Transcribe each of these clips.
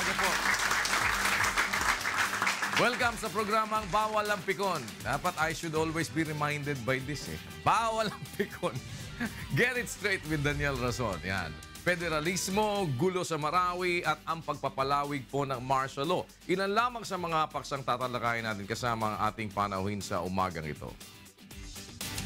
umaga po. Welcome sa programang Bawal ang Pikon. Dapat I should always be reminded by this eh. Bawal ang Pikon. Get it straight with Daniel Rason. Yan. Federalismo, gulo sa Marawi at ang pagpapalawig po ng martial law. Ilan lamang sa mga paksang tatalakayin natin kasama ang ating panauhin sa umagang ito.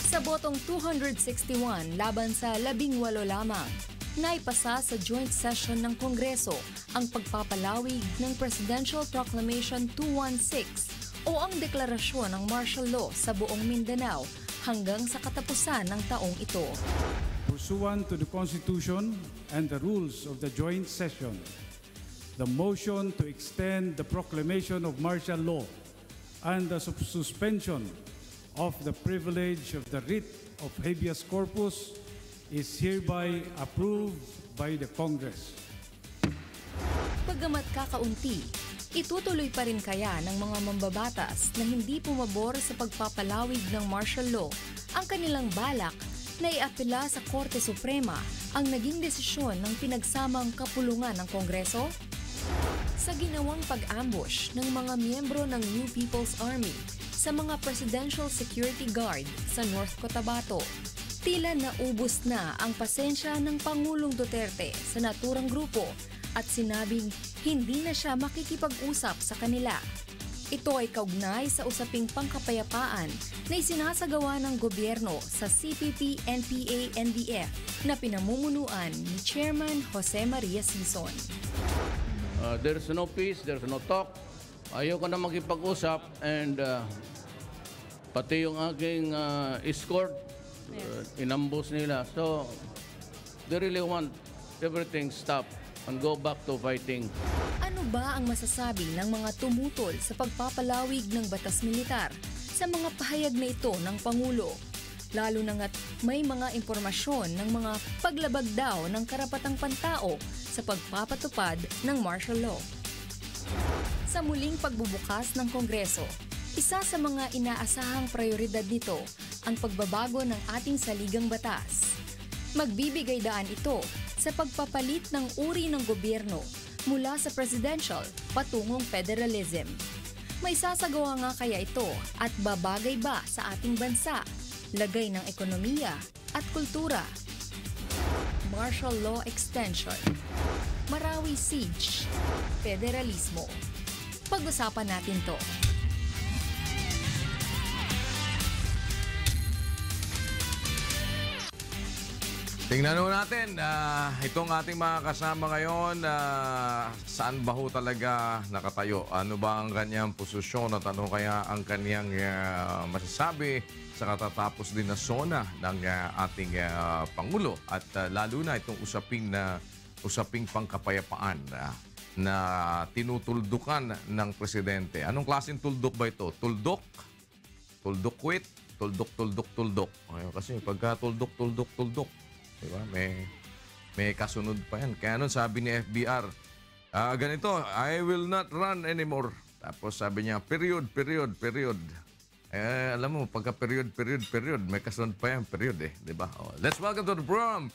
Sa botong 261 laban sa 18 lamang, naipasa sa joint session ng Kongreso ang pagpapalawig ng Presidential Proclamation 216 o ang deklarasyon ng martial law sa buong Mindanao hanggang sa katapusan ng taong ito. Pursuant to the Constitution and the rules of the joint session, the motion to extend the proclamation of martial law and the suspension of the privilege of the writ of habeas corpus is hereby approved by the Congress. Bagamat kakaunti, itutuloy pa rin kaya ng mga mambabatas na hindi pumabor sa pagpapalawig ng martial law ang kanilang balak na iapela sa Korte Suprema ang naging desisyon ng pinagsamang kapulungan ng Kongreso? Sa ginawang pag-ambush ng mga miyembro ng New People's Army sa mga Presidential Security Guard sa North Cotabato, tila naubos na ang pasensya ng Pangulong Duterte sa naturang grupo at sinabing hindi na siya makikipag-usap sa kanila. Ito ay kaugnay sa usaping pangkapayapaan na isinasagawa ng gobyerno sa CPP, NPA, NDF na pinamumunuan ni Chairman Jose Maria Sison. There's no peace, there's no talk. Ayoko na makipag-usap and pati yung aking escort, inambos nila. So, they really want everything stop and go back to fighting. Ano ba ang masasabi ng mga tumutol sa pagpapalawig ng batas militar sa mga pahayag na ito ng Pangulo? Lalo na nga't may mga impormasyon ng mga paglabag daw ng karapatang pantao sa pagpapatupad ng martial law. Sa muling pagbubukas ng Kongreso, isa sa mga inaasahang prioridad nito ang pagbabago ng ating saligang batas. Magbibigay daan ito sa pagpapalit ng uri ng gobyerno mula sa presidential patungong federalism. May sasagawa nga kaya ito at babagay ba sa ating bansa, lagay ng ekonomiya at kultura? Martial law extension, Marawi siege, federalismo. Pag-usapan natin to. Tingnan ho natin, itong ating mga kasama ngayon, saan ba ho talaga nakatayo? Ano ba ang kanyang posisyon at ano kaya ang kanyang masasabi sa katatapos din na sona ng ating Pangulo? At lalo na itong usaping pangkapayapaan na tinutuldukan ng Presidente. Anong klaseng tuldok ba ito? Tuldok? Tuldok-quit? Tuldok-tuldok-tuldok. Kasi pagka tuldok-tuldok-tuldok, diba? May kasunod pa yan. Kaya nun sabi ni FBR, ganito, I will not run anymore. Tapos sabi niya, period. Alam mo, pagka period, may kasunod pa yan, period eh. Diba? Oh, let's welcome to the program,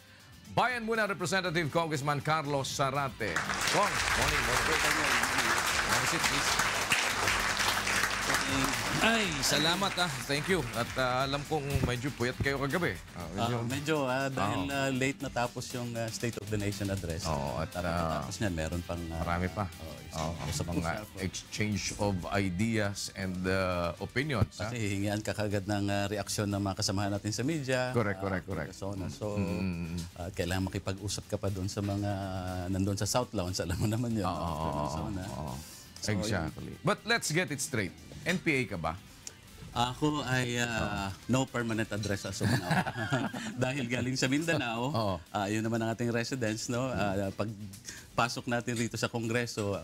Bayan Muna Representative Congressman Carlos Zarate. Kong, morning. Have a seat, please. Ay, salamat Thank you. At alam kong medyo puyat kayo kagabi. Medyo dahil late natapos yung State of the Nation address. At tapos niyan, meron pang marami pa. Sa mga exchange of ideas and opinions. Kasi hihingian ka kagad ng reaksyon ng mga kasamahan natin sa media. Correct. So, kailangan makipag-usap ka pa doon sa mga nandun sa South Lounge. Alam mo naman yun. Exactly. But let's get it straight. NPA ka ba? Ako ay no permanent address as of now. Dahil galing sa Mindanao, yun naman ang ating residence, no? Pag pasok natin rito sa Kongreso,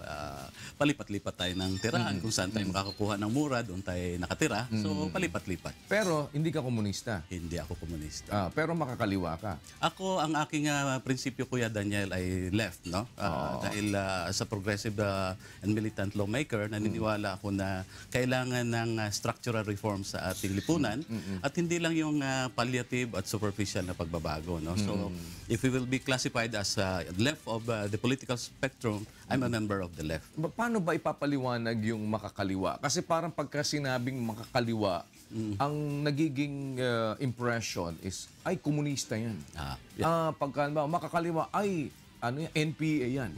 palipat-lipat tayo ng tirahan. Kung saan tayo makakakuha ng mura, doon tayo nakatira. So, palipat-lipat. Pero hindi ka komunista. Hindi ako komunista. Pero makakaliwa ka. Ako, ang aking prinsipyo, Kuya Daniel, ay left, no? Dahil sa progressive and militant lawmaker, naniniwala ako na kailangan ng structural reform reforms sa ating lipunan at hindi lang yung palliative at superficial na pagbabago. No? So, if we will be classified as left of the political spectrum, I'm a member of the left. Paano ba ipapaliwanag yung makakaliwa? Kasi parang pagka sinabing makakaliwa, ang nagiging impression is, ay, komunista yan. Pagka makakaliwa, ay, ano yan, NPA yan.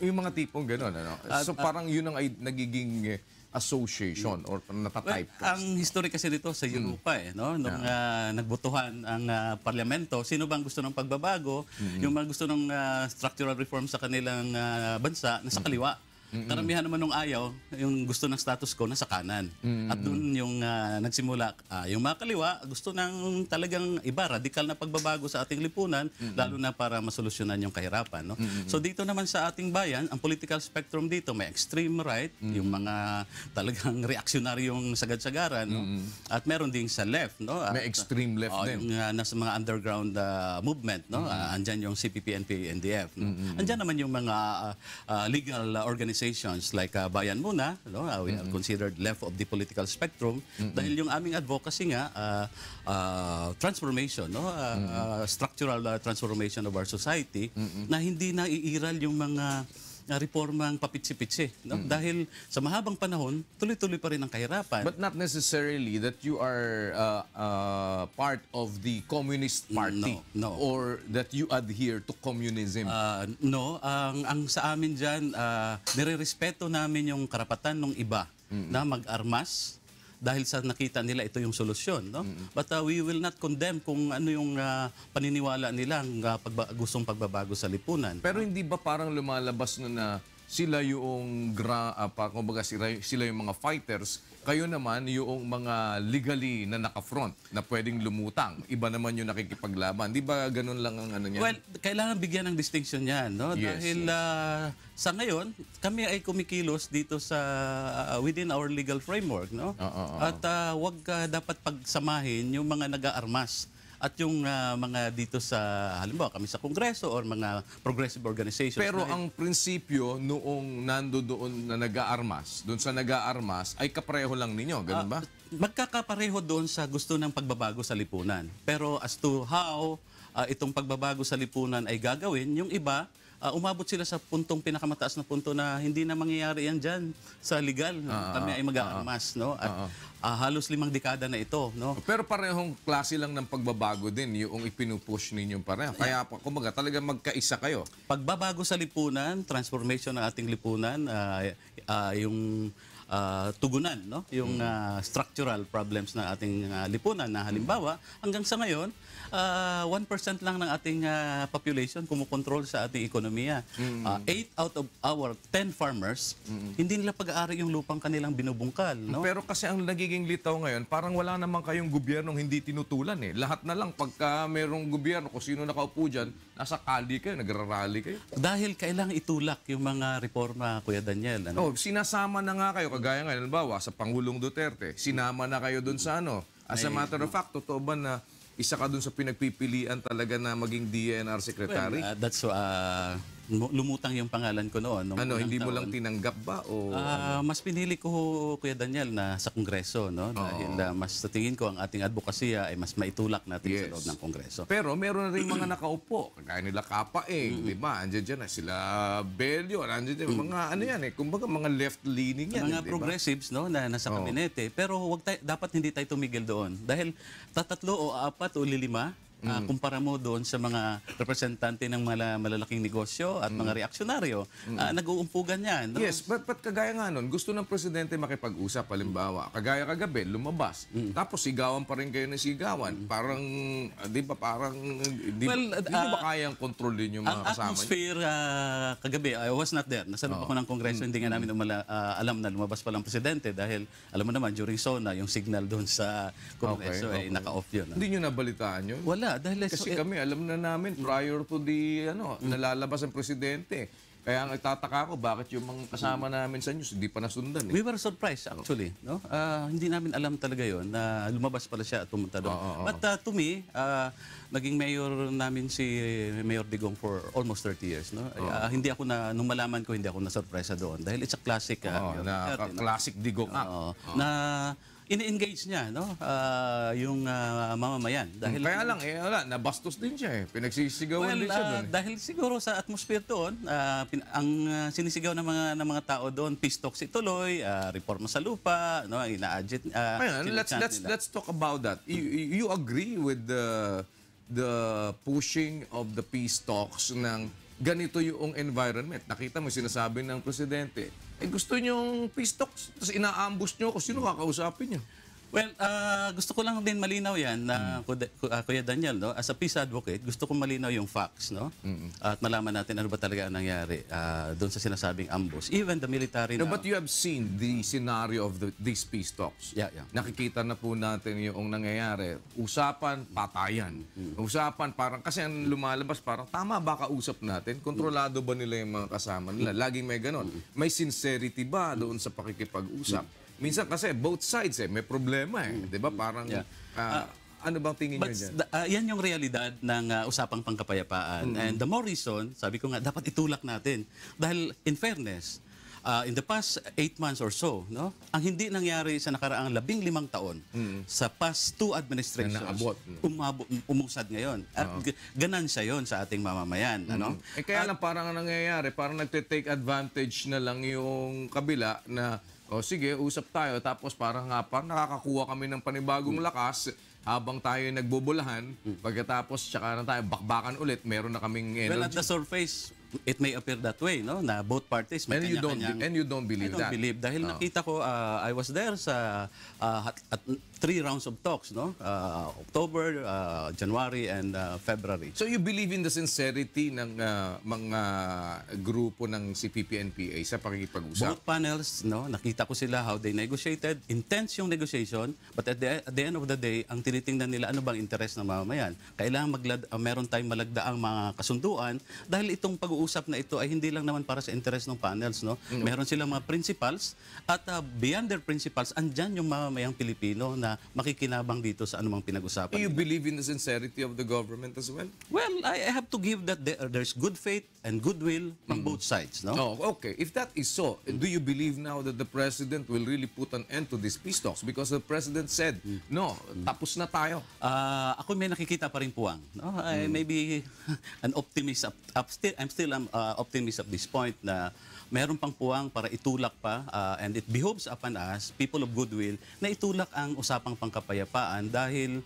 Yung mga tipong gano'n. Ano? So parang yun ang nagiging association or natatype ka. Ang history kasi nito sa Europa no? Nung nagbotohan ang parlamento, sino bang gusto ng pagbabago? Yung mga gusto ng structural reform sa kanilang bansa, nasa kaliwa. Karamihan naman nung ayaw, yung gusto ng status quo nasa kanan. At doon yung nagsimula, yung mga kaliwa, gusto ng talagang iba, radikal na pagbabago sa ating lipunan, lalo na para masolusyonan yung kahirapan. No? So dito naman sa ating bayan, ang political spectrum dito, may extreme right, yung mga talagang reaksyonaryong sagad-sagaran, no? At meron din sa left. No? At, may extreme left din. Yung nasa mga underground movement, no? Andyan yung CPP, NPA, NDF. No? Andyan naman yung mga legal organizations like Bayan Muna, no? We are considered left of the political spectrum dahil yung aming advocacy nga transformation, no? Structural transformation of our society na hindi na iiral yung mga reformang papitsi-pitsi, no? Dahil sa mahabang panahon, tuloy-tuloy pa rin ang kahirapan. But not necessarily that you are part of the Communist Party No. or that you adhere to communism. No, ang sa amin dyan, nire-respeto namin yung karapatan ng iba na mag-armas dahil sa nakita nila ito yung solusyon. No? But we will not condemn kung ano yung paniniwala nila ang gustong pagbabago sa lipunan. Pero hindi ba parang lumalabas na sila yung kumbaga sila yung mga fighters, kayo naman yung mga legally na naka-front na pwedeng lumutang. Iba naman yung nakikipaglaban. Di ba ganun lang ang ano niya? Well, kailangan bigyan ng distinction yan. No? Yes, dahil sa ngayon, kami ay kumikilos dito sa within our legal framework. No? At wag dapat pagsamahin yung mga nag-aarmas at yung mga dito sa, halimbawa kami sa Kongreso or mga progressive organizations. Pero ang prinsipyo noong nandoon na nag-aarmas, doon sa nag-aarmas, ay kapareho lang ninyo, ganun ba? Magkakapareho doon sa gusto ng pagbabago sa lipunan. Pero as to how itong pagbabago sa lipunan ay gagawin, yung iba, umabot sila sa pinakamataas na punto na hindi na mangyayari yan dyan sa legal. Kami ay mag-aarmas. No? At halos 5 dekada na ito. No? Pero parehong klase lang ng pagbabago din yung ipinupush ninyo pareho. Kaya kumbaga talaga magkaisa kayo. Pagbabago sa lipunan, transformation ng ating lipunan, yung tugunan, no? Yung structural problems ng ating lipunan na halimbawa, hanggang sa ngayon, 1% lang ng ating population kumukontrol sa ating ekonomiya. 8 out of our 10 farmers, hindi nila pag-aari yung lupang kanilang binubungkal. No? Pero kasi ang nagiging litaw ngayon, parang wala naman kayong gobyernong hindi tinutulan eh. Lahat na lang pagka merong gobyerno, kung sino nakaupo dyan, nasa kali kayo, nagrarally kayo. Dahil kailangang itulak yung mga reforma, Kuya Daniel. Ano? Sinasama na nga kayo, kagaya ngayon, halimbawa, sa Pangulong Duterte, sinama na kayo dun sa ano. As a matter of fact, totoo ba na isa ka dun sa pinagpipilian talaga na maging DNR Secretary? Well, that's lumutang yung pangalan ko noon. Hindi mo lang tinanggap ba? O, mas pinili ko, Kuya Daniel, na sa Kongreso. No? Dahil mas sa tingin ko, ang ating advokasya ay mas maitulak natin sa loob ng Kongreso. Pero meron na rin mga nakaupo. Kagaya nila Kapaeng, di ba? Andiyan dyan na sila Bello. Andiyan dyan, mga ano yan eh. Kumbaga mga left-leaning yan. Mga progressives no, na nasa kabinete. Pero dapat hindi tayo tumigil doon. Dahil 3 o 4 o 5, kumpara mo doon sa mga representante ng malalaking negosyo at mga reaksyonaryo, nag-uumpugan yan. No? Yes, but kagaya nga nun, gusto ng presidente makipag-usap, halimbawa, kagaya kagabi, lumabas. Tapos sigawan pa rin kayo ng sigawan. Parang, di ba, di ba kayang kontrolin yung mga kasama niyo? Ang atmosphere kagabi, I was not there. Nasa loob ako ng Kongreso, hindi nga namin alam na lumabas pa lang presidente dahil, alam mo naman, during SONA, yung signal doon sa Kongreso ay naka-off yun. Hindi nyo nabalitaan yun? Wala. Dahil kasi kami, alam na namin prior to the nalalabas ang presidente. Kaya ang nagtataka ko, bakit yung mga kasama namin sa news, hindi pa nasundan eh. We were surprised actually. No? Hindi namin alam talaga yon na lumabas pala siya at pumunta doon. But to me, naging mayor namin si Mayor Digong for almost 30 years. No? Hindi ako nung malaman ko, hindi ako na-surpresa doon. Dahil it's a classic. Classic Digong act. Na ini-engage niya, no? Yung mamamayan. Dahil Kaya lang, wala, nabastos din siya eh. Pinagsisigawan din siya doon. dahil siguro sa atmosphere doon, ang sinisigaw ng mga tao doon, peace talks ituloy, reforma sa lupa, no, ina-agit. Ayun, let's talk about that. You agree with the pushing of the peace talks ng ganito yung environment. Nakita mo sinasabi ng presidente, gusto niyong peace talks, tapos ina-ambush niyo kung sino kakausapin niyo. Well, gusto ko lang din malinaw yan na Kuya Daniel, no? As a peace advocate, gusto ko malinaw yung facts, no? At malaman natin ano ba talaga ang nangyari doon sa sinasabing ambush. Even the military No, but you have seen the scenario of these peace talks. Yeah. Nakikita na po natin yung nangyayari. Usapan, patayan. Usapan, parang, kasi ang lumalabas, parang tama ba kausap natin? Kontrolado ba nila yung mga kasama nila? Laging may ganon. May sincerity ba doon sa pakikipag-usap? Minsan kasi both sides may problema eh. 'Di ba? Parang ano bang tingin niyo diyan? Yan yung realidad ng usapang pangkapayapaan. And the more reason, sabi ko nga, dapat itulak natin. Dahil in fairness, in the past 8 months or so, no, ang hindi nangyari sa nakaraang 15 taon sa past 2 administrations, umusad ngayon. At ganansya yon sa ating mamamayan. Ano? Kaya lang parang ang nangyayari, parang nagte-take advantage na lang yung kabila na sige, usap tayo. Tapos parang nakakakuha kami ng panibagong lakas habang tayo nagbubulahan. Pagkatapos, tsaka na tayo bakbakan ulit, meron na kaming energy. Well, at the surface, it may appear that way, no? Na both parties may kanya-kanyang... And you don't believe that? I don't believe. Dahil nakita ko, I was there sa at 3 rounds of talks, no? October, January, and February. So you believe in the sincerity ng mga grupo ng CPP-NPA sa pakikipag-usap? Both panels, no, nakita ko sila how they negotiated. Intense yung negotiation, but at the end of the day, ang tinitingnan nila ano bang interes ng mamamayan. Kailangan meron tayong malagdaang mga kasunduan dahil itong pag-uusap na ito ay hindi lang naman para sa interes ng panels, no. Meron silang mga principals at beyond their principals, andyan yung mamamayang Pilipino na makikinabang dito sa anumang pinag-usapan. Do you believe in the sincerity of the government as well? Well, I have to give that there's good faith and goodwill from both sides, no? Oh, okay. If that is so, do you believe now that the president will really put an end to these peace talks? Because the president said, no, tapos na tayo. Ako may nakikita pa rin puwang, no? I may be an optimist. I'm still optimist at this point na meron pang puwang para itulak pa and it behoves upon us, people of goodwill, na itulak ang usapang pangkapayapaan dahil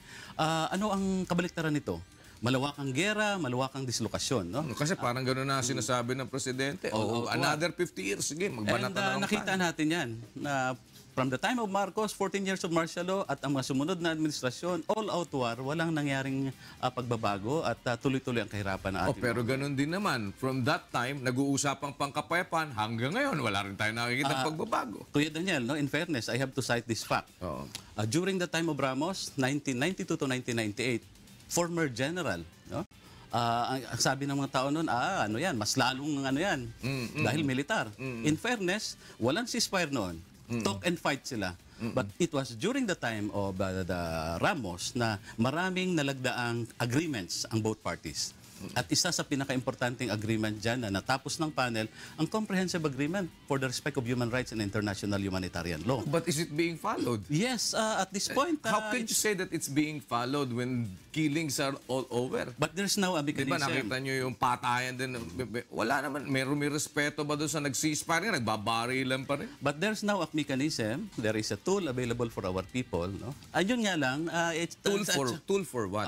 ano ang kabaliktaran nito? Malawakang gera, malawakang dislokasyon, no? Kasi parang gano'n na sinasabi ng presidente. Another 50 years, sige, magbanata na lang nakita natin yan na from the time of Marcos, 14 years of martial law at ang mga sumunod na administrasyon, all-out war, walang nangyaring pagbabago at tuloy-tuloy ang kahirapan na ating pero ganun din naman. From that time, nag-uusapang pangkapayapaan, hanggang ngayon, wala rin tayo nakikita pagbabago. Kuya Daniel, no, in fairness, I have to cite this fact. During the time of Ramos, 1992 to 1998, former general, no? Ang sabi ng mga tao noon, ano yan, mas lalong ano yan, dahil militar. In fairness, walang ceasefire noon. Talk and fight sila. But it was during the time of the Ramos na maraming nalagdaang agreements ang both parties. At isa sa pinaka-importanting agreement dyan na natapos ng panel, ang comprehensive agreement for the respect of human rights and international humanitarian law. But is it being followed? Yes, at this point... How can you say that it's being followed when killings are all over? But there's now a mechanism. Diba nakita nyo yung patayan din? Wala naman. May respeto ba doon sa nag-ceasefire nga? Nagbabarilan pa rin? But there's now a mechanism. There is a tool available for our people. No? Ayun nga lang. Tool for what?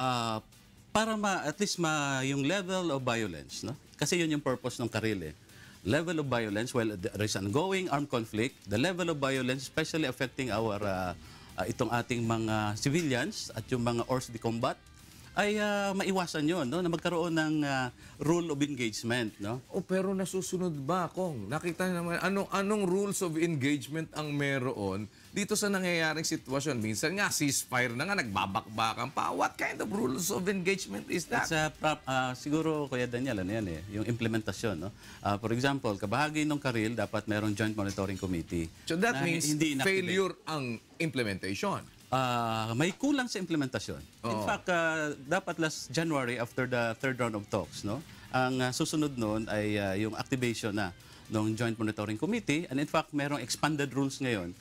Para at least yung level of violence, no? Kasi yun yung purpose ng Karil. Level of violence, well, there is ongoing armed conflict. The level of violence, especially affecting our itong ating mga civilians at yung mga hors de combat, ay maiwasan yun, no? Na magkaroon ng rule of engagement, no? Pero nasusunod ba, Kong? Nakita naman, anong rules of engagement ang meron dito sa nangyayaring sitwasyon? Minsan nga, ceasefire na nga, nagbabakbakan pa. What kind of rules of engagement is that? Siguro, Kuya Daniel, ano yan yung implementasyon, no? For example, kabahagi ng Karil, dapat merong Joint Monitoring Committee. So that means failure ang implementation. May kulang sa implementasyon. In fact, dapat last January after the 3rd round of talks, no? Ang susunod noon ay yung activation na ng Joint Monitoring Committee, and in fact, merong expanded rules ngayon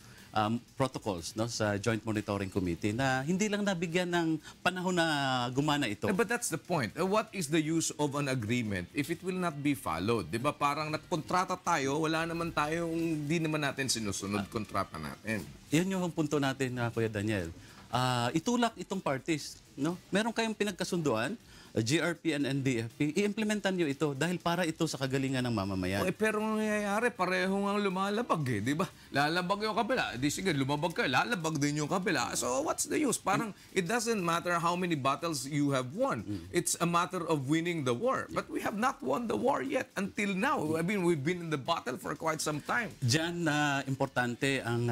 protocols, no, sa Joint Monitoring Committee na hindi lang nabigyan ng panahon na gumana ito. But that's the point. What is the use of an agreement if it will not be followed? Di ba parang nagkontrata tayo, wala naman tayong, di naman natin sinusunod kontrata natin. Yan yung punto natin, Kuya Daniel. Itulak itong parties. No? Meron kayong pinagkasunduan, GRP and NDFP, i-implementan nyo ito dahil para ito sa kagalingan ng mamamayan. Pero ang nangyayari, pareho nga lumalabag eh, di ba? Lalabag yung kabila. Di sige, lumabag kayo, lalabag din yung kabila. So what's the use? Parang it doesn't matter how many battles you have won. It's a matter of winning the war. But we have not won the war yet until now. I mean, we've been in the battle for quite some time. Diyan importante ang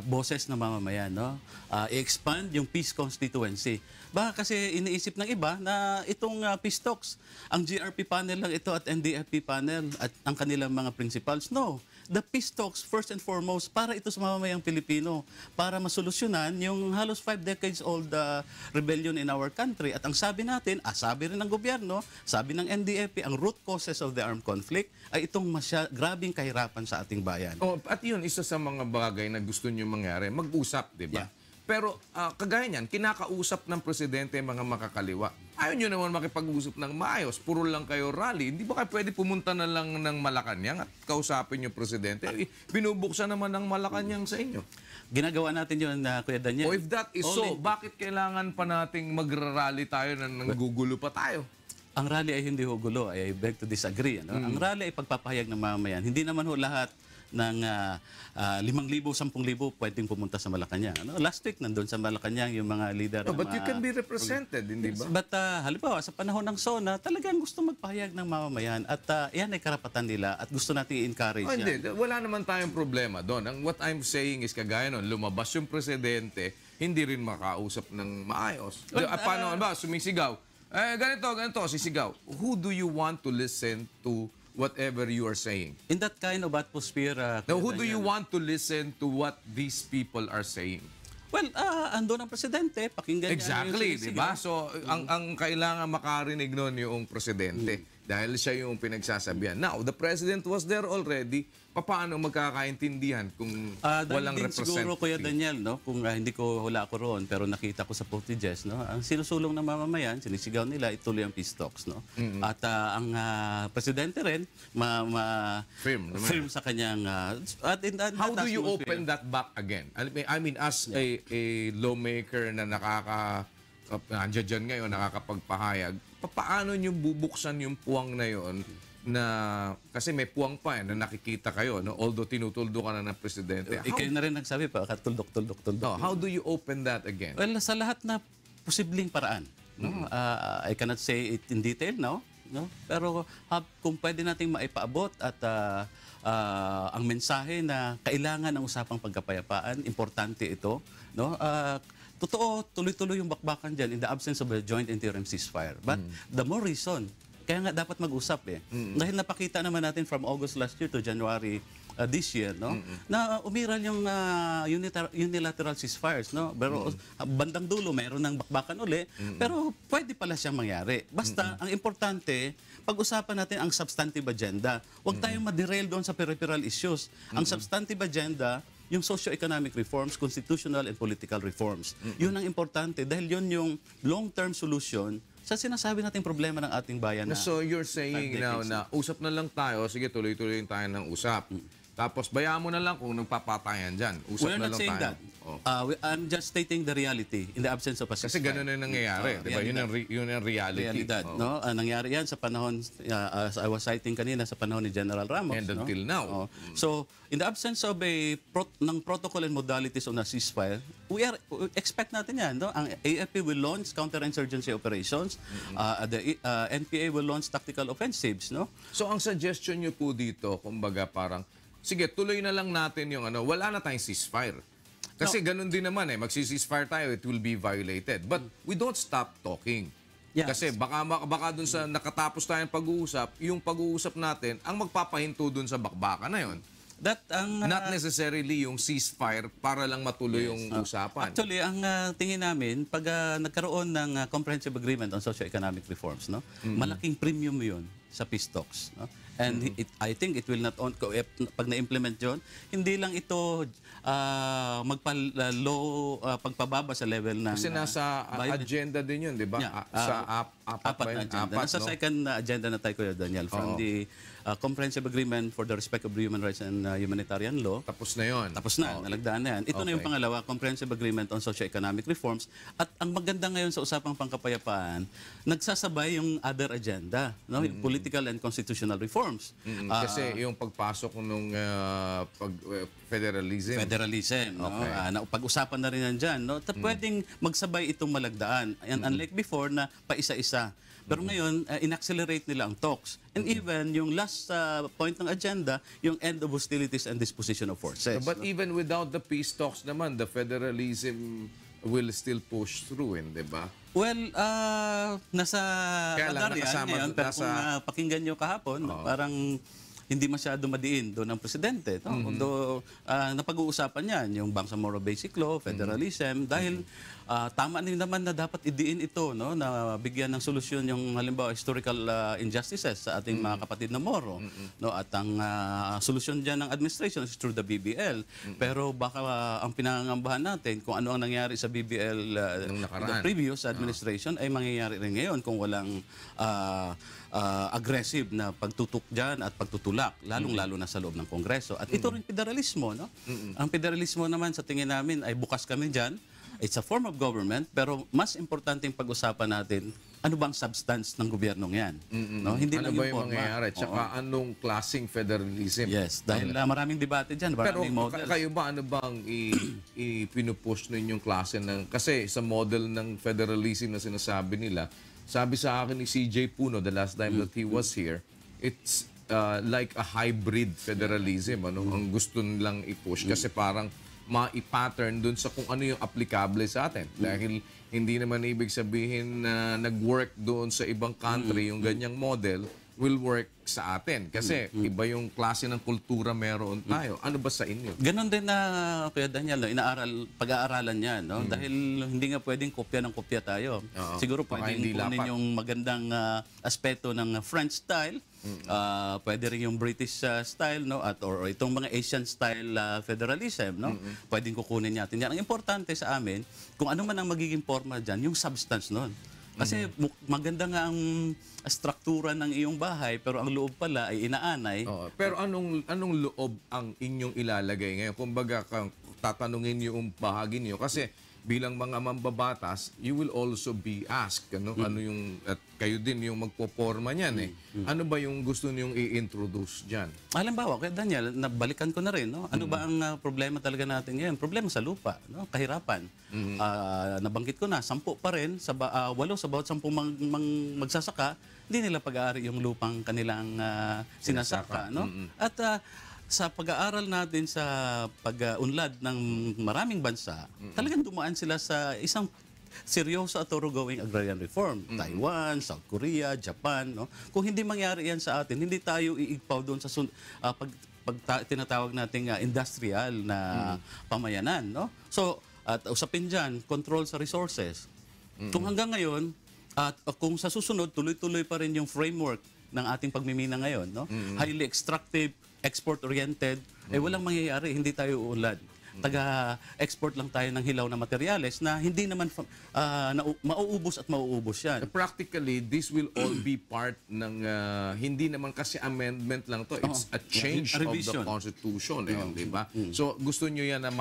boses ng mamamayan, no? I-expand yung peace constituency. Baka kasi iniisip ng iba na itong peace talks, ang GRP panel lang ito at NDFP panel at ang kanilang mga principals. No. The peace talks, first and foremost, para ito sa mamamayang Pilipino, para masolusyonan yung halos 5 decades old rebellion in our country. At ang sabi natin, sabi rin ng gobyerno, sabi ng NDFP, ang root causes of the armed conflict ay itong grabing kahirapan sa ating bayan. At yun, isa sa mga bagay na gusto nyo mangyari, mag-usap, di ba? Yeah. Pero kagaya niyan, kinakausap ng presidente mga makakaliwa. Ayaw nyo naman makipag-usap ng maayos. Puro lang kayo rally. Hindi ba kayo pwede pumunta na lang ng Malacanang at kausapin yung presidente? Binubuksan naman ng Malacanang sa inyo. Ginagawa natin yun, Kuya Daniel. If that is so, bakit kailangan pa nating magra-rally tayo na nanggugulo pa tayo? Ang rally ay hindi ho gulo. I beg to disagree. Ano? Ang rally ay pagpapahayag ng mamamayan. Hindi naman ho lahat ng 5,000, 10,000 pwedeng pumunta sa Malacanang. Ano? Last week, nandun sa Malacanang yung mga leader. But you can be represented, hindi ba? But halimbawa, sa panahon ng SONA, talagang gusto magpahayag ng mamamayan at yan ay karapatan nila at gusto natin i-encourage yan. Hindi, wala naman tayong problema doon. What I'm saying is kagaya nun, lumabas yung presidente, hindi rin makausap ng maayos. Paano ba? Sumisigaw. Ganito, sisigaw. Who do you want to listen to whatever you are saying? In that kind of atmosphere, Now, who do you want to listen to what these people are saying? Well, ando ng presidente, pakinggan niya Exactly, yung di ba? So, ang kailangan makarinig nun yung presidente dahil siya yung pinagsasabihan. Now, the president was there already. Paano magkakaintindihan kung walang din siguro, representative? Kuya Daniel, no? Kung hindi ko hula ko roon, pero nakita ko sa footages, no? Ang sinusulong ng mamamayan, sinisigaw nila, ituloy ang peace talks, no? At ang presidente rin, firm sa kanyang... How do you open that back again? I mean, as a lawmaker na nandiyan dyan ngayon, nakakapagpahayag, paano nyo bubuksan yung puwang na yon na kasi may puwang pa na nakikita kayo, no? Although tinutuldo ka na ng presidente. Ikaw na rin nagsabi pa, tuldok. How do you open that again? Well, sa lahat na posibleng paraan. No? I cannot say it in detail now. No? Pero kung pwede nating maipaabot at ang mensahe na kailangan ng usapang pagkapayapaan, importante ito. No? Totoo, tuloy-tuloy yung bakbakan dyan in the absence of a joint interim ceasefire. But the more reason, kaya nga dapat mag-usap eh. Dahil napakita naman natin from August last year to January this year, no? Na umiral yung unilateral ceasefires, no? Pero bandang dulo, mayroon ng bakbakan uli. Pero pwede pala siyang mangyari. Basta, ang importante, pag-usapan natin ang substantive agenda. Huwag tayong ma-derail doon sa peripheral issues. Ang substantive agenda, yung socio-economic reforms, constitutional and political reforms. Yun ang importante dahil yun yung long-term solution sa sinasabi nating problema ng ating bayan. So you're saying now na usap na lang tayo, sige tuloy-tuloy tayo ng usap. Tapos bayaan mo na lang kung nagpapatayan dyan. Usap We're na not lang saying tayo. that. I'm just stating the reality in the absence of a Kasi ceasefire. ganun na nangyayari. Diba? Yun ang reality. Realidad, no? Nangyari yan sa panahon, as I was citing kanina, sa panahon ni General Ramos. And no? until now. So, in the absence of ng protocol and modalities on a ceasefire, we expect natin yan. No? Ang AFP will launch counterinsurgency operations. The NPA will launch tactical offensives. No? So ang suggestion nyo po dito, kumbaga parang, sige, tuloy na lang natin yung wala na tayong ceasefire. Kasi ganun din naman magsi-ceasefire tayo, it will be violated. But we don't stop talking. Yes. Kasi baka dun sa nakatapos tayong pag-uusap, yung pag-uusap natin, ang magpapahinto dun sa bakbakan na yon. Not necessarily yung ceasefire para lang matuloy yung usapan. Actually, ang tingin namin, pag nagkaroon ng comprehensive agreement on socio-economic reforms, no, malaking premium yun sa peace talks. No? And I think it will not pag na-implement yun, hindi lang ito pagpababa sa level ng... Kasi nasa agenda din yun, di ba? Yeah. Sa apat ba na yun? agenda. Apat, Nasa no? second agenda na tayo, Kuya Daniel, from the Comprehensive Agreement for the Respect of Human Rights and Humanitarian Law. Tapos na yun. Tapos na, nalagdaan na yan. Ito na yung pangalawa, Comprehensive Agreement on Socio-Economic Reforms. At ang maganda ngayon sa usapang pangkapayapaan, nagsasabay yung other agenda, no? Yung political and constitutional reforms. Kasi yung pagpasok nung federalism. Federalism, no? Pag-usapan na rin yan dyan, no? Pwedeng magsabay itong malagdaan. And unlike before na paisa-isa. Pero ngayon, in-accelerate nila ang talks. And even yung last point ng agenda, yung end of hostilities and disposition of forces. But even without the peace talks naman, the federalism will still push through, di ba? Well, nasa radar yan ngayon, pero kung pakinggan nyo kahapon, parang hindi masyado madiin doon ng presidente. No? Although, napag-uusapan yan, yung Bangsamoro Basic Law, federalism, dahil tama din naman na dapat idiin ito, no? Na bigyan ng solusyon yung halimbawa historical injustices sa ating mga kapatid na Moro. No? At ang solusyon dyan ng administration is through the BBL. Pero baka ang pinangangambahan natin kung ano ang nangyari sa BBL the previous administration ay mangyayari rin ngayon kung walang aggressive na pagtutok dyan at pagtutulak, lalong-lalo na sa loob ng Kongreso. At ito rin federalismo, no? Ang federalismo naman sa tingin namin ay bukas kami dyan. It's a form of government, pero mas importante yung pag-usapan natin, ano bang substance ng gobyernong yan? No? Hindi ano lang ba yung yung forma. mangyayari? Tsaka anong klaseng federalism? Yes, dahil maraming debate dyan, Pero maraming models. kayo ba, ano bang pinupush ninyong klase ng... Kasi sa model ng federalism na sinasabi nila, sabi sa akin ni CJ Puno the last time that he was here, it's like a hybrid federalism. Ano? Ang gusto nilang i-push. Kasi parang ma-pattern dun sa kung ano yung applicable sa atin. Dahil hindi naman ibig sabihin na nag-work doon sa ibang country yung ganyang model will work sa atin. Kasi iba yung klase ng kultura meron tayo. Ano ba sa inyo? Ganon din na, Kuya Daniel, no? Pag-aaralan yan. No? Dahil hindi nga pwedeng kopya ng kopya tayo. Siguro pwedeng kunin yung magandang aspeto ng French style. Pwede rin yung British style, no? Or itong mga Asian style federalism. No? Pwedeng kukunin natin yan. Ang importante sa amin, kung ano man ang magiging forma dyan, yung substance nun. Kasi maganda nga ang struktura ng iyong bahay, pero ang loob pala ay inaanay. Pero anong loob ang inyong ilalagay ngayon? Kumbaga, tatanungin niyo yung bahagi niyo. Kasi bilang mga mambabatas, you will also be asked. Ano yung, at kayo din yung magpoporma niyan. Ano ba yung gusto niyong i-introduce dyan? Halimbawa, Kuya Daniel, nabalikan ko na rin. No? Ano ba ang problema talaga natin ngayon? Problema sa lupa, no? Kahirapan. Nabanggit ko na, 10 pa rin, 8 sa bawat 10 magsasaka, hindi nila pag-aari yung lupang kanilang sinasaka. No? At sa pag-aaral natin sa pag-unlad ng maraming bansa, talagang dumaan sila sa isang seryoso at thoroughgoing agrarian reform. Taiwan, South Korea, Japan. No? Kung hindi mangyari yan sa atin, hindi tayo iigpaw doon sa tinatawag nating industrial na pamayanan. No? So, at usapin dyan, control sa resources. Kung hanggang ngayon, at kung sa susunod, tuloy-tuloy pa rin yung framework ng ating pagmimina ngayon, no? Highly extractive, export-oriented, walang mangyayari, hindi tayo uunlad. Taga-export lang tayo ng hilaw na materyales na hindi naman mauubos at mauubos yan. Practically, this will all be part ng, hindi naman kasi amendment lang to. It's a change of the Constitution. Di ba? So, gusto nyo yan na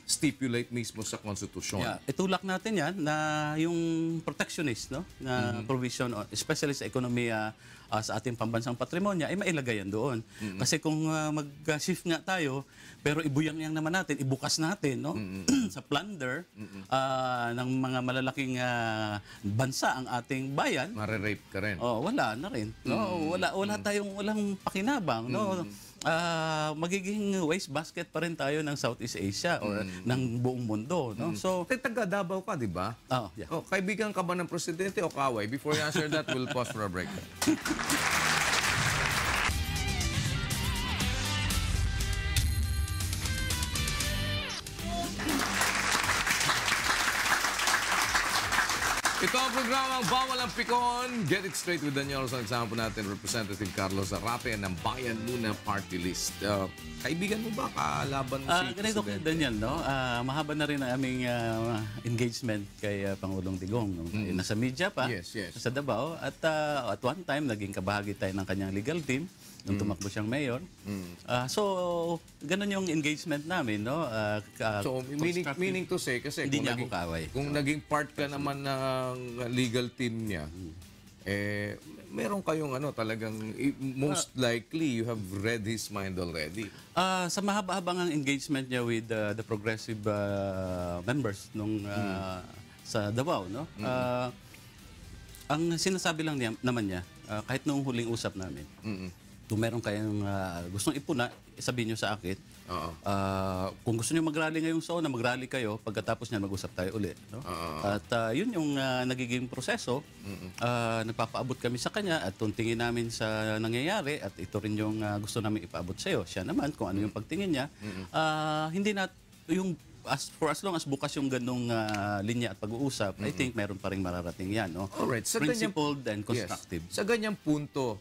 stipulate mismo sa Constitution. Itulak natin yan na yung protectionist, no, na provision, especially sa ekonomiya sa ating pambansang patrimonya, ay mailagay yan doon. Kasi kung mag-shift nga tayo, pero ibuyang-yang naman natin, ibukas natin, no, sa plunder ng mga malalaking bansa ang ating bayan. Mare-rape ka rin. Wala na rin. No? Walang pakinabang. No? Magiging waste basket pa rin tayo ng Southeast Asia or ng buong mundo. No? So, taga Davao ka, di ba? Yeah. Kaibigan ka ba ng presidente o kaway? Before you answer that, we'll pause for a break. Ito ang programang Bawal ang Pikon. Get it straight with Daniel. Sa example natin, Representative Carlos Zarate ng Bayan Muna Party List. Kaibigan mo ba? Kalaban mo si Ganito po, Presidente? Daniel, no? Mahaba na rin ang aming engagement kay Pangulong Digong. Nasa media pa, Yes, yes. sa Davao. At one time, naging kabahagi tayo ng kanyang legal team nung tumakbo siyang mayor. So, ganun yung engagement namin, no? So, meaning to say, kasi Hindi niya ako kaaway. kung naging part ka naman ng legal team niya, meron kayong talagang, most likely, you have read his mind already. Sa mahaba-habang ang engagement niya with the progressive members nung sa Davao, no? Ang sinasabi lang naman niya, kahit nung huling usap namin, kung meron kayong gustong ipuna, sabihin niyo sa akin. Kung gusto niyo mag-rally ngayong SONA, mag-rally kayo. Pagkatapos niyan, mag-usap tayo ulit. No? At yun yung nagiging proseso. Nagpapaabot kami sa kanya at tuntingin namin sa nangyayari at ito rin yung gusto namin ipaabot sa iyo. Siya naman, kung ano yung pagtingin niya, hindi na yung for as long as bukas yung ganong linya at pag-uusap, I think meron pa rin mararating yan. No? Alright. Principled and constructive. Yes. Sa ganyang punto,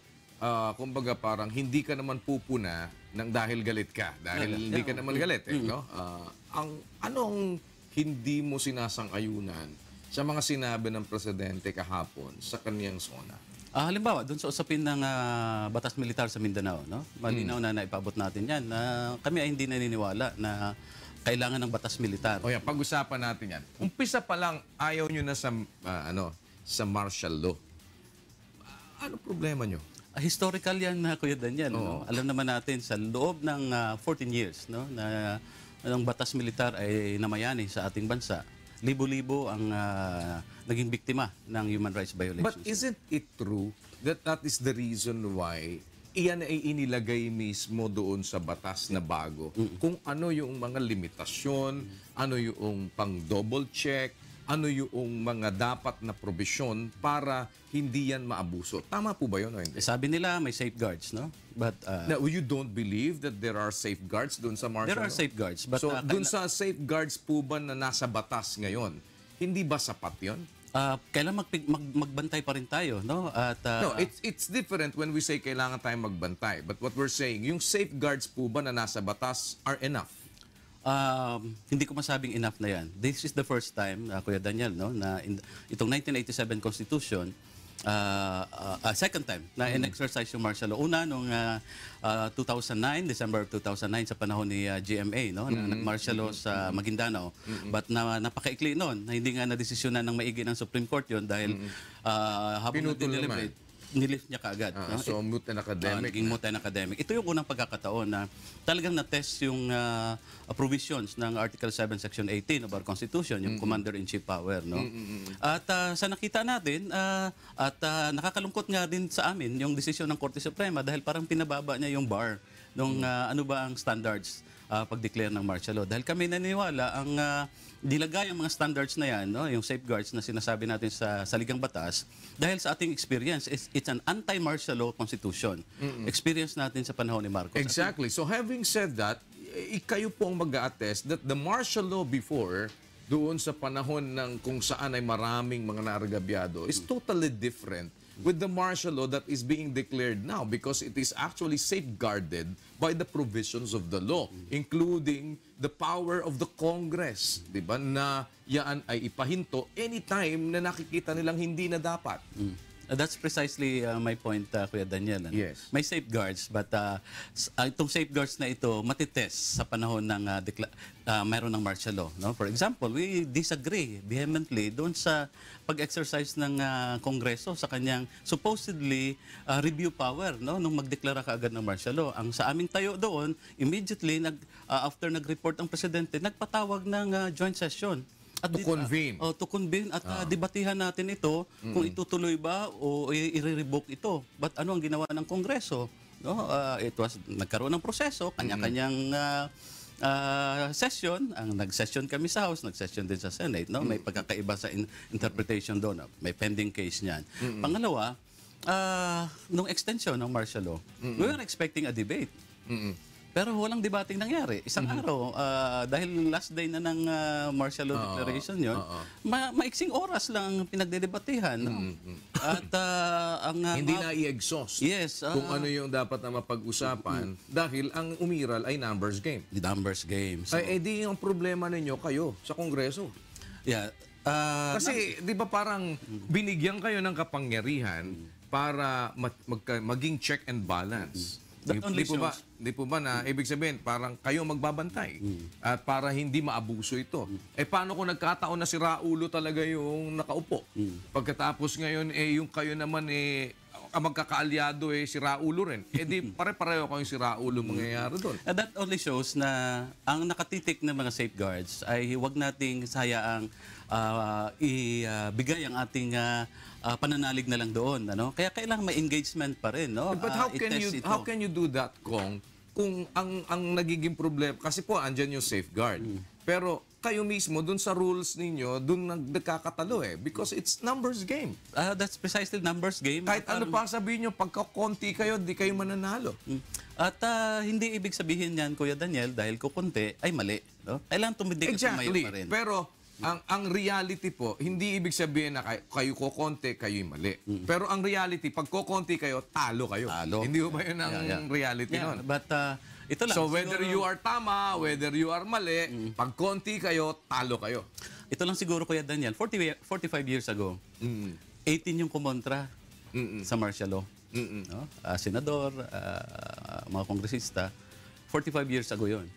kumbaga parang hindi ka naman pupuna ng dahil galit ka. Dahil hindi ka naman galit. No? Anong hindi mo sinasang-ayunan sa mga sinabi ng Presidente kahapon sa kaniyang SONA? Halimbawa, doon sa usapin ng batas militar sa Mindanao, no? Malinaw na naipabot natin yan. Kami ay hindi naniniwala na kailangan ng batas militar. O yan, pag-usapan natin yan. Umpisa pa lang, ayaw nyo na sa martial law. Ano problema nyo? Historical yan, Kuya Daniel. No? Alam naman natin, sa loob ng 14 years no, na ang batas militar ay namayani sa ating bansa, libo-libo ang naging biktima ng human rights violations. But isn't it true that that is the reason why iyan ay inilagay mismo doon sa batas na bago? Kung ano yung mga limitasyon, ano yung pang-double check, ano yung mga dapat na probisyon para hindi yan maabuso. Tama po ba yun o hindi? Sabi nila may safeguards, no? But Now, you don't believe that there are safeguards doon sa martial there are law? safeguards. But So, doon sa safeguards po ba na nasa batas ngayon, hindi ba sapat yun? kailan magbantay pa rin tayo, no? At No, it's different when we say kailangan tayong magbantay. But what we're saying, yung safeguards po ba na nasa batas are enough? hindi ko masabing enough na yan. This is the first time, Kuya Daniel, no, na itong 1987 Constitution, second time na in-exercise yung martial law. Una, noong 2009, December of 2009, sa panahon ni GMA, no, na nag-martial law sa Maguindanao. But napakaikli noon, na hindi nga na-desisyonan ng maigi ng Supreme Court yun dahil habang Pinutol nag-deliberate, nilift niya kaagad. No? So, moot and academic. Naging moot and academic. Ito yung unang pagkakataon na talagang na-test yung provisions ng Article 7, Section 18 of our Constitution, yung Commander-in-Chief power. No? At sa nakita natin, nakakalungkot nga din sa amin yung desisyon ng Korte Suprema dahil parang pinababa niya yung bar nung ano ba ang standards pag-declare ng martial law. Dahil kami naniniwala ang dilagay ang mga standards na yan, no, yung safeguards na sinasabi natin sa saligang batas, dahil sa ating experience, it's an anti-martial law constitution. Experience natin sa panahon ni Marcos. Exactly. So having said that, kayo po ang mag-a-attest that the martial law before, doon sa panahon ng kung saan ay maraming mga naragabyado, is totally different with the martial law that is being declared now because it is actually safeguarded by the provisions of the law, including the power of the Congress, di ba, na yan ay ipahinto anytime na nakikita nilang hindi na dapat. That's precisely my point, Kuya Daniel. Ano? Yes. May safeguards, but itong safeguards na ito matitest sa panahon ng mayroon ng martial law. No? For example, we disagree vehemently doon sa pag-exercise ng Kongreso sa kanyang supposedly review power, no? Nung magdeklara kaagad ng martial law. Ang sa aming tayo doon, immediately, after nag-report ang Presidente, nagpatawag ng joint session. To convene. To convene at debatihan natin ito kung itutuloy ba o i-revoke ito. But ano ang ginawa ng Kongreso? No? Nagkaroon ng proseso, kanya-kanyang session. Nag-session kami sa House, nag-session din sa Senate. No? May pagkakaiba sa interpretation doon. May pending case niyan. Pangalawa, nung extension ng martial law, we were expecting a debate. Pero walang debating nangyari. Isang araw, dahil last day na ng martial law declaration yun, maiksing oras lang ang pinagdedebatehan. No? At ang... Hindi na i-exhaust Yes. kung ano yung dapat na mapag-usapan dahil ang umiral ay numbers game. The numbers game. So, Ay, di yung problema ninyo kayo sa Kongreso. yeah. Kasi, di ba parang binigyan kayo ng kapangyarihan para maging check and balance. That only shows. Di po ba na ibig sabihin parang kayo magbabantay at para hindi maabuso ito. Eh paano kung nagkataon na si Raulo talaga yung nakaupo? Pagkatapos ngayon yung kayo naman ang magkakaalyado si Raulo rin. Eh di pare-pareho kayong si Raulo mangyayari doon. That only shows na ang nakatitik ng mga safeguards ay huwag nating sayaang ibigay ang ating pananalig na lang doon, ano? Kaya kailangan may engagement pa rin, no? But how can you do that, Kong? Kung ang nagiging problema kasi po andyan yung safeguard. Pero kayo mismo dun sa rules ninyo, dun nagkakatalo because it's numbers game. That's precisely numbers game. Kahit ano pa sabihin nyo, pagkakonti kayo, di kayo mananalo. At hindi ibig sabihin yan, Kuya Daniel, dahil kukunti ay mali, no? Kailangan tumindig at tumayo pa rin. Pero ang reality po, hindi ibig sabihin na kayo kokonti, kayo'y mali. Pero ang reality, pag kokonti kayo, talo kayo. Talo. Hindi ba yun ang reality nun? But ito lang. So whether you are tama, whether you are mali, pag konti kayo, talo kayo. Ito lang siguro, Kuya Daniel, 45 years ago, 18 yung kumontra sa martial law. No? Senador, mga kongresista, 45 years ago yun.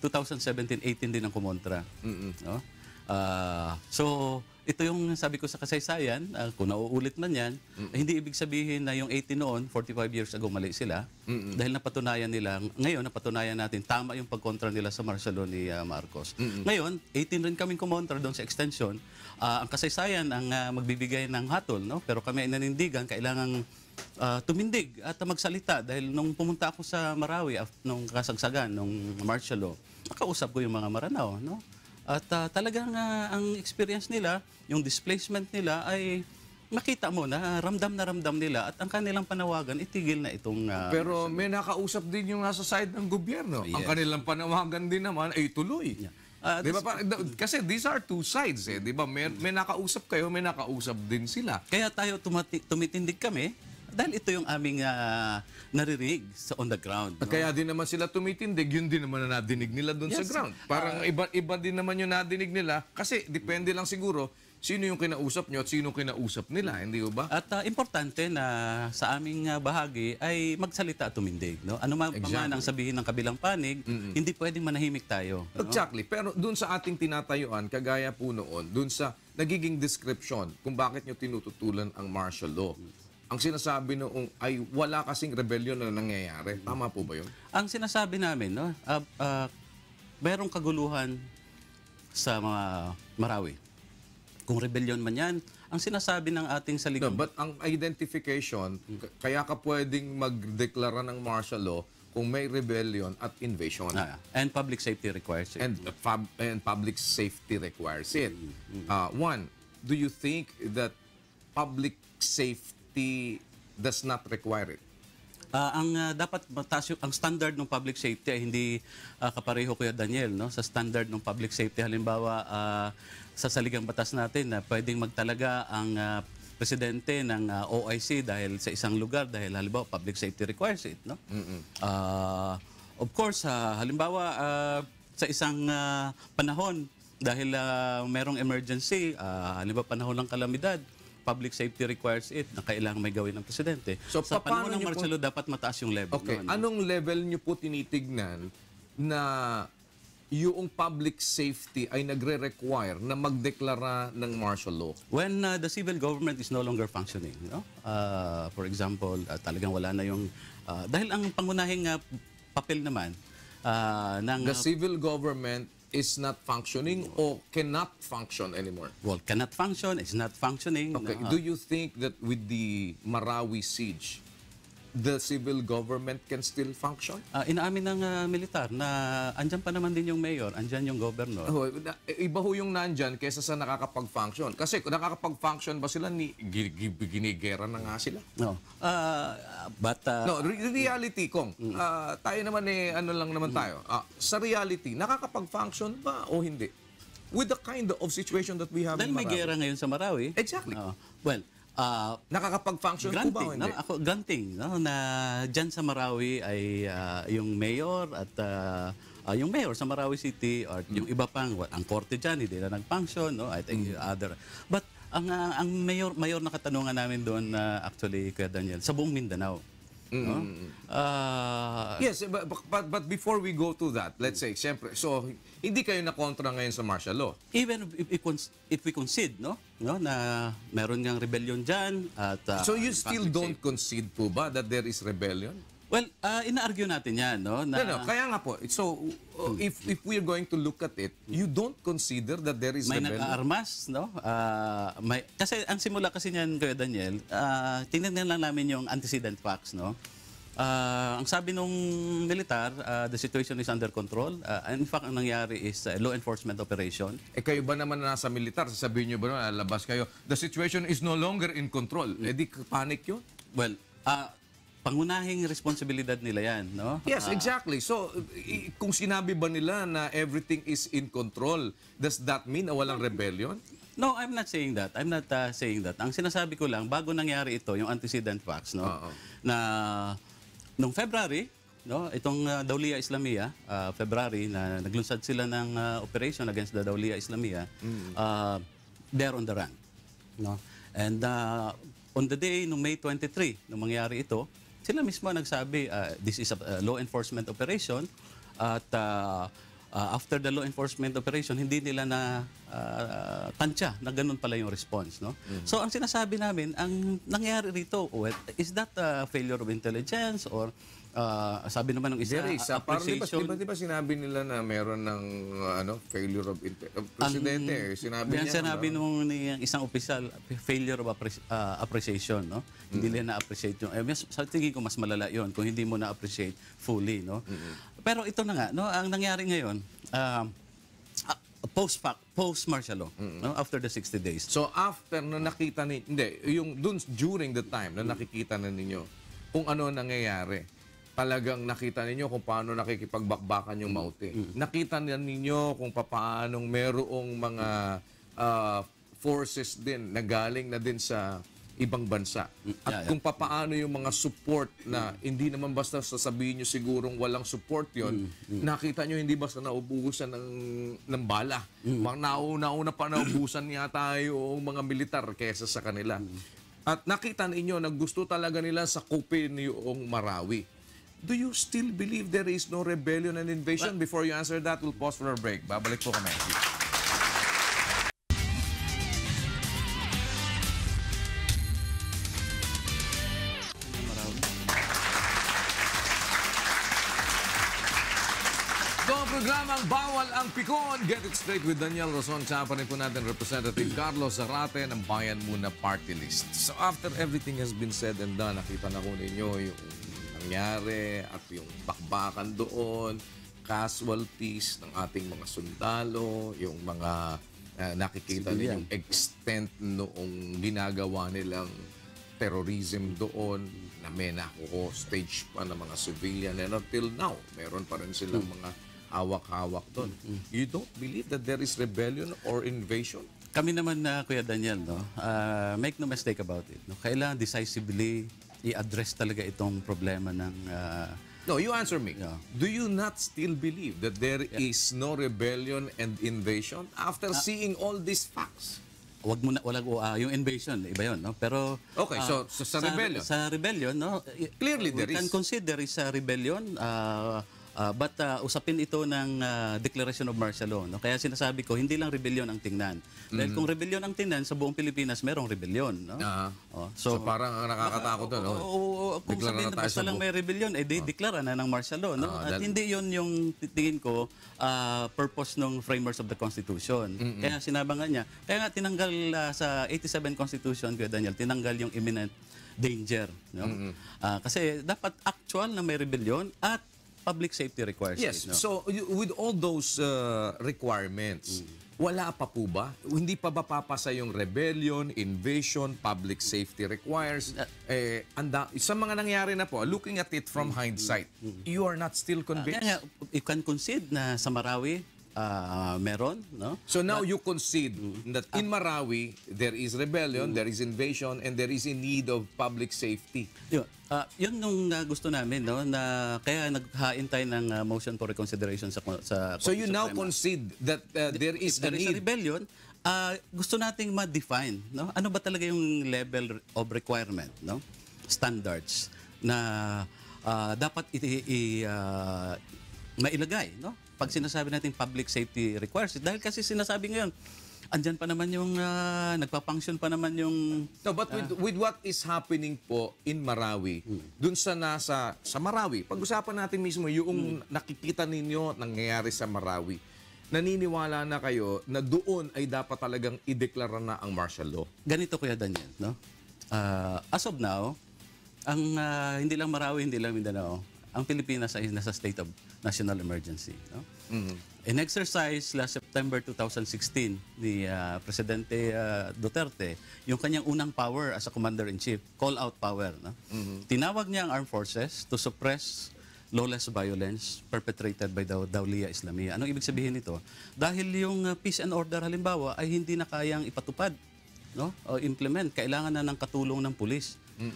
2017, 18 din ang kumontra. No? So, ito yung sabi ko sa kasaysayan, kung nauulit man yan, hindi ibig sabihin na yung 18 noon, 45 years ago, mali sila. Dahil napatunayan nila, ngayon napatunayan natin, tama yung pagkontra nila sa martial law ni Marcos. Ngayon, 18 rin kaming kumontra doon sa extension. Ang kasaysayan ang magbibigay ng hatol, no? Pero kami ay nanindigan, kailangang tumindig at magsalita. Dahil nung pumunta ako sa Marawi, nung kasagsagan, nung martial law, nakausap ko yung mga Maranao, no? At talagang ang experience nila, yung displacement nila ay makita mo na ramdam nila at ang kanilang panawagan itigil na itong... Pero may nakausap din yung nasa side ng gobyerno. Ang kanilang panawagan din naman ay tuloy. Di ba? Kasi these are two sides. Di ba? May nakausap kayo, may nakausap din sila. Kaya tayo tumitindig kami dahil ito yung aming naririnig on the ground. No? Kaya din naman sila tumitindig, yun din naman na nadinig nila doon sa ground. Parang iba din naman yung nadinig nila kasi depende lang siguro sino yung kinausap nyo at sino kinausap nila, hindi ba? At importante na sa aming bahagi ay magsalita at tumindig. No? Ano man ang sabihin ng kabilang panig, hindi pwedeng manahimik tayo. No? Exactly. Pero doon sa ating tinatayuan, kagaya po noon, doon sa nagiging description kung bakit nyo tinututulan ang martial law. Ang sinasabi noong ay wala kasing rebellion na nangyayari. Tama po ba yun? Ang sinasabi namin, no, mayroong kaguluhan sa mga Marawi. Kung rebellion man yan, ang sinasabi ng ating saligang... No, but ang identification, kaya ka pwedeng magdeklara ng martial law kung may rebellion at invasion. And public safety requires it. And public safety requires it. One, do you think that public safety does not require it? Ang dapat mataas ang standard ng public safety ay hindi kapareho, Kuya Daniel, no? Sa standard ng public safety, halimbawa sa saligang batas natin na pwedeng magtalaga ang presidente ng OIC dahil sa isang lugar dahil halimbawa public safety requires it, no? Of course, halimbawa sa isang panahon dahil merong emergency, halimbawa panahon ng kalamidad, public safety requires it na kailangan may gawin ng presidente. So, sa panahon ng martial law, dapat mataas yung level. Okay. Anong level nyo po tinitignan na yung public safety ay nagre-require na magdeklara ng martial law? When the civil government is no longer functioning, no? For example, talagang wala na yung... dahil ang pangunahing papel naman ng... The civil government is not functioning or cannot function anymore? Well, cannot function, is not functioning. Okay. No? Do you think that with the Marawi siege, the civil government can still function? Inaamin ng militar na andyan pa naman din yung mayor, andyan yung governor. Iba ho yung nandyan kaysa sa nakakapag-function. Kasi kung nakakapag-function ba sila, ginigera na nga sila. No. No, reality, Kong. Tayo naman ano lang naman tayo. Sa reality, nakakapag-function ba o hindi? With the kind of situation that we have Dahil in may Marawi. gera ngayon sa Marawi. Exactly. Nakakapag-function po ba o hindi? Granting, no, na dyan sa Marawi ay yung mayor at yung mayor sa Marawi City or yung iba pang, ang korte dyan, hindi na nag-function, no? I think other. But ang mayor na katanungan namin doon, actually, Kuya Daniel, sa buong Mindanao. No? Yes, but before we go to that, let's say, siyempre, so hindi kayo na kontra ngayon sa martial law? Even if we concede, no, na meron ngang rebellion dyan at So you still don't concede po ba that there is rebellion? well, ina-argue natin yan, no? Na, No, kaya nga po. So, if we're going to look at it, you don't consider that there is may rebellion? nag-aarmas, no? Kasi ang simula kasi niyan, Kuya Daniel, tingnan lang namin yung antecedent facts, no? Ang sabi nung militar, the situation is under control. In fact, ang nangyari is law enforcement operation. Kayo ba naman nasa militar, sasabihin nyo ba labas kayo, the situation is no longer in control. Di panic yun? Well, pangunahing responsibilidad nila yan, no? Yes, exactly. So, kung sinabi ba nila na everything is in control, does that mean na walang rebellion? No, I'm not saying that. I'm not saying that. Ang sinasabi ko lang, bago nangyari ito, yung antecedent facts, no? Na noong February, no, itong Dawliya Islamiyya, February, na naglunsad sila ng operation against the Dawliya Islamiyya, they're on the run. No? And on the day, noong May 23, nung mangyari ito, sila mismo nagsabi, this is a law enforcement operation, at after the law enforcement operation, hindi nila na tansya na ganun pala yung response. No? So ang sinasabi namin, ang nangyari rito, is that a failure of intelligence or sabi naman ng isa, appreciation? Di ba sinabi nila na meron ng failure of Presidente, sinabi niya. Sinabi nung isang opisyal, failure of appreciation. No? Hindi nila na-appreciate yung, sa tingin ko mas malala yun kung hindi mo na-appreciate fully. No? Pero ito na nga, no? Ang nangyari ngayon, post-martial law, no? After the 60 days. So after na nakita yung during the time na nakikita na ninyo kung ano nangyayari, talagang nakita ninyo kung paano nakikipagbakbakan yung Maute. Nakita ninyo kung paano merong mga forces din na galing na din sa ibang bansa. At kung paano yung mga support na hindi naman basta sasabihin nyo sigurong walang support yon, nakita nyo hindi basta naubusan ng bala. Nauna pa naubusan yata yung mga militar kaysa sa kanila. At nakita ninyo na gusto talaga nila sakupin yung Marawi. Do you still believe there is no rebellion and invasion? Before you answer that, we'll pause for a break. Babalik po kami. Ito ang programang Bawal ang Pikon. Get it straight with Daniel Roson. Kasama rin po natin Representative Carlos Zarate ng Bayan Muna Party List. So after everything has been said and done, nakita na ko ninyo yung nangyari at yung bakbakan doon, casualties ng ating mga sundalo, yung mga nakikita niyo yung extent noong ginagawa nilang terrorism doon, na may stage pa ng mga civilian, and until now, meron pa rin silang mga hawak-hawak doon. You don't believe that there is rebellion or invasion? Kami naman na, Kuya Daniel, no, make no mistake about it. No? Kailangan decisively i-address talaga itong problema ng... No, you answer me. Yeah. Do you not still believe that there is no rebellion and invasion after seeing all these facts? Wag mo na, yung invasion, iba yun, no? Pero... Okay, so sa rebellion? Sa rebellion, no? Clearly there we can is. consider is a rebellion, but usapin ito ng Declaration of Martial Law. No? Kaya sinasabi ko, hindi lang rebellion ang tingnan. Dahil kung rebellion ang tingnan, sa buong Pilipinas, merong rebellion. No? So parang nakakatakot doon. Kung sabihin na basta lang may rebellion, deklara na ng martial law. No? At hindi yun yung tingin ko purpose ng framers of the Constitution. Kaya sinabangan niya. Kaya nga tinanggal sa 87 Constitution, Kuya Daniel, tinanggal yung imminent danger. No? Kasi dapat actual na may rebellion at public safety requires Yes. it. No? So, with all those requirements, wala pa po ba? Hindi pa ba papasa yung rebellion, invasion, public safety requires? Sa mga nangyari na po, looking at it from hindsight, you are not still convinced? Kaya nga, you can concede na sa Marawi, meron. No? So now you concede that in Marawi, there is rebellion, there is invasion, and there is a need of public safety. Yun nung gusto namin, no, na kaya naghain tayo ng motion for reconsideration sa So you Korte now Suprema. concede that there is If a there is a need. rebellion, gusto nating ma-define, no? Ano ba talaga yung level of requirement, no? Standards na dapat mailagay, no? Pag sinasabi natin public safety requires it, dahil kasi sinasabi ngayon, andyan pa naman yung nagpa-function pa naman yung No, but with what is happening po in Marawi, dun sa Marawi, pag-usapan natin mismo yung nakikita ninyo nangyayari sa Marawi, naniniwala na kayo na doon ay dapat talagang ideklara na ang martial law? ganito, Kuya Daniel, no? As of now, ang hindi lang Marawi, hindi lang Mindanao, ang Pilipinas ay nasa state of national emergency. No? In exercise last September 2016 ni Presidente Duterte, yung kanyang unang power as a commander-in-chief, call-out power. No? Tinawag niya ang armed forces to suppress lawless violence perpetrated by the Dawliya Islamiyya. Anong ibig sabihin nito? Dahil yung peace and order halimbawa ay hindi na kayang ipatupad, no? O implement, kailangan na ng katulong ng pulis.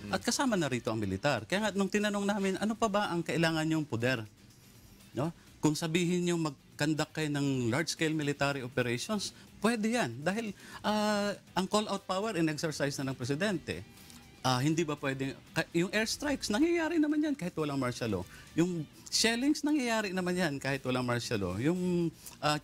At kasama na rito ang militar. Kaya nga, nung tinanong namin, ano pa ba ang kailangan yung poder? No? Kung sabihin nyo mag-conduct kayo ng large-scale military operations, pwede yan. Dahil ang call-out power in-exercise na ng presidente, hindi ba pwede, yung airstrikes, nangyayari naman yan kahit walang martial law. Yung shellings, nangyayari naman yan kahit walang martial law. Yung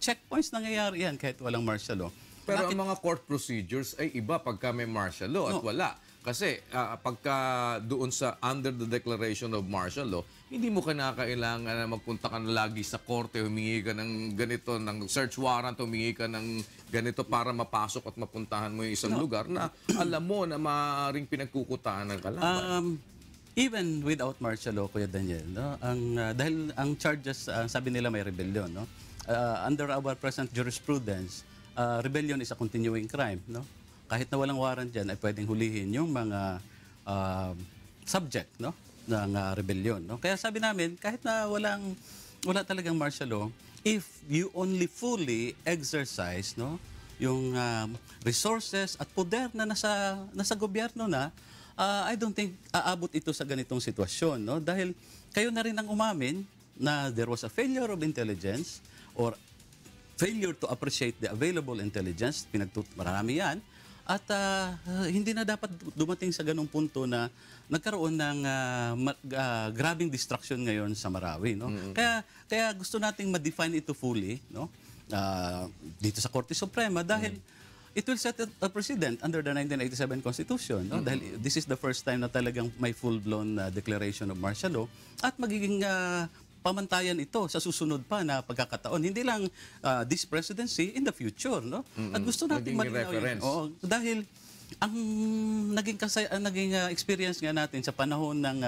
checkpoints, nangyayari yan kahit walang martial law. Pero ang mga court procedures ay iba pagka may martial law at wala. Kasi pagka doon sa under the declaration of martial law, hindi mo kinakailangan na magpunta ka na lagi sa korte, humingi ka ng ganito, ng search warrant, humingi ka ng ganito para mapasok at mapuntahan mo yung isang lugar na alam mo na maaaring pinagkukutaan ng kalaban. Even without martial law, Kuya Daniel, no? Dahil ang charges, sabi nila may rebellion, no? Under our present jurisprudence, rebellion is a continuing crime, no? Kahit na walang warrant dyan, ay pwedeng hulihin yung mga subject, no, ng rebellion. No? Kaya sabi namin, kahit na wala talagang martial law, if you only fully exercise, no, yung resources at poder na nasa gobyerno na, I don't think aabot ito sa ganitong sitwasyon. No? Dahil kayo na rin ang umamin na there was a failure of intelligence or failure to appreciate the available intelligence, marami yan, at hindi na dapat dumating sa ganung punto na nagkaroon ng grabing distraction ngayon sa Marawi. No? Kaya gusto nating ma-define ito fully, no? Dito sa Korte Suprema dahil it will set a precedent under the 1987 Constitution. No? Dahil this is the first time na talagang may full-blown declaration of martial law at magiging pamantayan ito sa susunod pa na pagkakataon. Hindi lang this presidency, in the future. No? At gusto natin Maging reference. Dahil ang naging experience nga natin sa panahon ng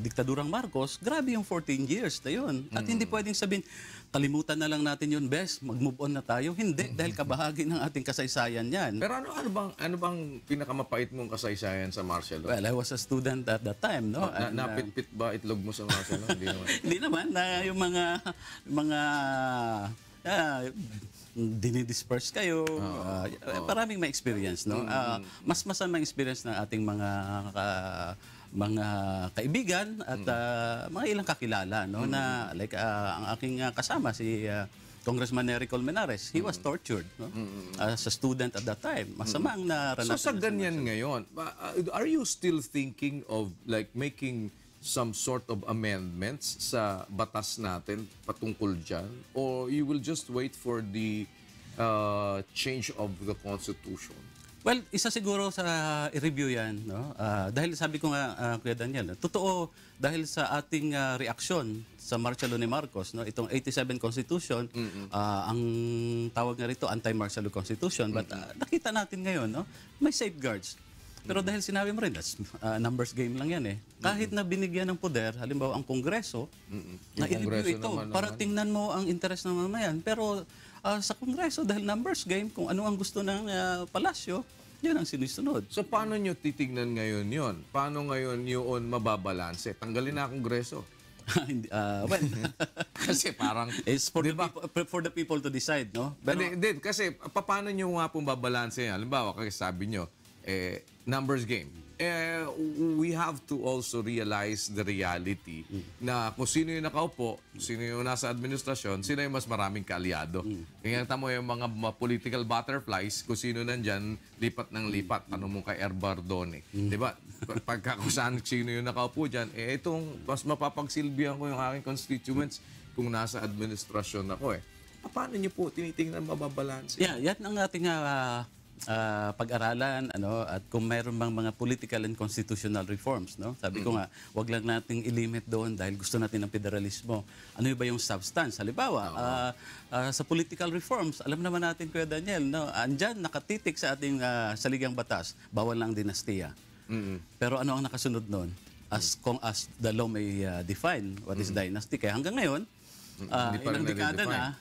diktadurang Marcos, grabe yung 14 years na yun. At hindi pwedeng sabihin, kalimutan na lang natin yun, best, mag-move on na tayo. Hindi, dahil kabahagi ng ating kasaysayan yan. Pero ano bang pinakamapait mong kasaysayan sa martial law? Well, I was a student at that time. No? Napitpit ba itlog mo sa martial law? Hindi naman. Hindi naman, yung mga dinidisperse kayo. Maraming may experience, no? Mas masamang experience ng ating mga kaibigan at mga ilang kakilala, no? Na like ang aking kasama si Congressman Nery Colmenares, he was tortured, no? As a student at that time. Masama ang naranasan. So sa ganyan ngayon, are you still thinking of like making some sort of amendments sa batas natin patungkol dyan? Or you will just wait for the change of the Constitution? Well, isa siguro sa i-review yan, no? Dahil sabi ko nga, Kuya Daniel, totoo dahil sa ating reaksyon sa martial law ni Marcos, no? Itong 87 Constitution, ang tawag nga rito, anti-martial law Constitution, but nakita natin ngayon, no? May safeguards. Pero dahil sinabi mo rin, that's numbers game lang yan eh. Kahit na binigyan ng poder, halimbawa ang Kongreso, na i-review ito para tingnan mo ang interes ng mamayan. Pero sa Kongreso, dahil numbers game, kung ano ang gusto ng palasyo, yun ang sinusunod. So paano nyo titignan ngayon yon? Paano ngayon yun mababalanse? Tanggalin na ang Kongreso. Well, Kasi parang... it's for, for the people to decide, no? Pero, Hindi, kasi paano nyo nga pong babalanse yan? Halimbawa, kasi sabi nyo, numbers game. We have to also realize the reality na kung sino yung nakaupo, sino yung nasa administrasyon, sino yung mas maraming kaalyado. Kaya mo yung mga political butterflies, kung sino nandyan, lipat ng lipat. Ano mo kay Erbardone. Diba? Pagka kung saan sino yung nakaupo dyan, itong mas mapapagsilbihan ko yung aking constituents kung nasa administrasyon ako Paano nyo po tinitingnan mababalanse? yeah, yan ang ating pag-aralan at kung mayroon bang mga political and constitutional reforms, no? Sabi ko nga, wag lang nating ilimit doon dahil gusto natin ng federalismo. Ano ba yung substance? Halimbawa, sa political reforms, alam naman natin, Kuya Daniel, no? Andyan nakatitik sa ating saligang batas, bawal lang dinastiya. Pero ano ang nakasunod noon? As the law may define what is dynasty. Kaya hanggang ngayon, ilang dekada na,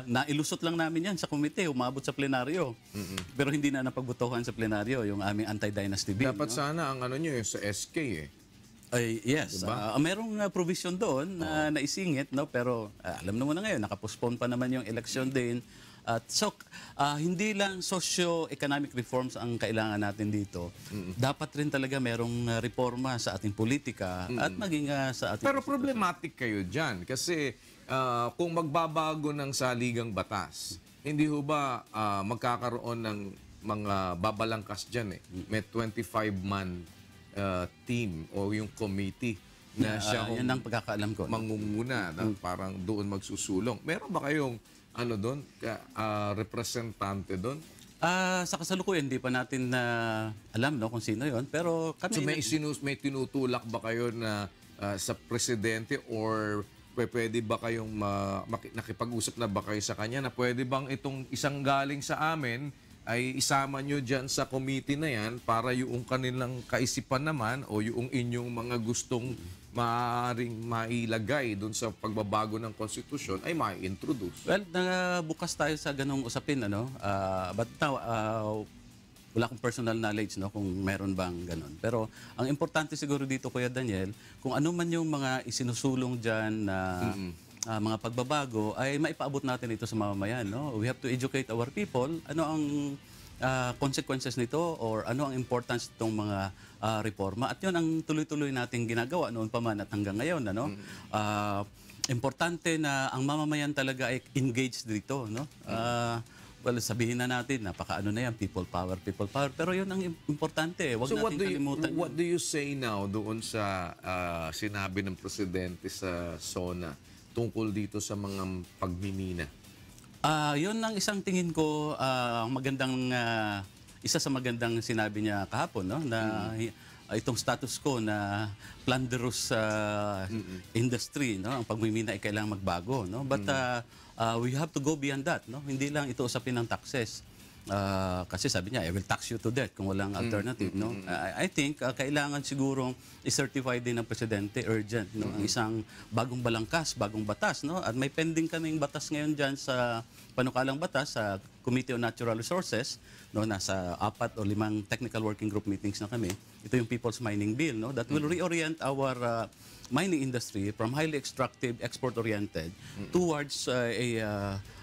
nailusot lang namin yan sa komite, umabot sa plenaryo. Pero hindi na napagbutuhan sa plenaryo yung aming anti-dynasty bill. Dapat sana ang ano nyo sa SK Yes. Merong provision doon na naisingit, no? Pero alam naman na ngayon, nakapospone pa naman yung election din. So, hindi lang socio-economic reforms ang kailangan natin dito. Dapat rin talaga merong reforma sa ating politika at maging sa ating... Pero problematic kayo dyan kasi kung magbabago ng saligang batas, hindi ho ba magkakaroon ng mga babalangkas dyan May 25-man team o yung committee na siya yan ang pagkakaalam ko. Mangunguna na parang doon magsusulong. Meron ba kayong doon, representante doon? Sa kasalukuyan, hindi pa natin alam kung sino yon. Pero kami... So may tinutulak ba kayo na sa presidente or pwede ba kayong nakipag-usap na ba kayo sa kanya na pwede bang itong isang galing sa amin ay isama nyo dyan sa committee na yan para yung kanilang kaisipan naman o yung inyong mga gustong maaaring mailagay doon sa pagbabago ng konstitusyon ay ma-introduce? Well, bukas tayo sa ganong usapin, but now, wala akong personal knowledge kung meron bang ganon. Pero ang importante siguro dito, Kuya Daniel, kung ano man yung mga isinusulong dyan na mga pagbabago, ay maipaabot natin ito sa mamamayan. We have to educate our people. Ano ang consequences nito or ano ang importance itong mga reforma. At yun ang tuloy-tuloy nating ginagawa noon pa man at hanggang ngayon. Importante na ang mamamayan talaga ay engaged dito. Well, sabihin na natin, napaka-ano na yan, people power. Pero yun ang importante. Huwag natin kalimutan. What do you say now doon sa sinabi ng presidente sa SONA tungkol dito sa mga pagmimina? Yun ang isang tingin ko, isa sa magandang sinabi niya kahapon, na itong status quo na plunderous industry, ang pagmimina ay kailangang magbago. But we have to go beyond that. Hindi lang ito usapin ng taxes. Kasi sabi niya, I will tax you to death kung walang alternative. I think kailangan sigurong i-certify din ng presidente urgent ang isang bagong balangkas, bagong batas. At may pending kaming batas ngayon dyan sa panukalang batas sa Committee on Natural Resources. Nasa 4 o 5 technical working group meetings na kami. Ito yung People's Mining Bill that will reorient our mining industry from highly extractive, export-oriented towards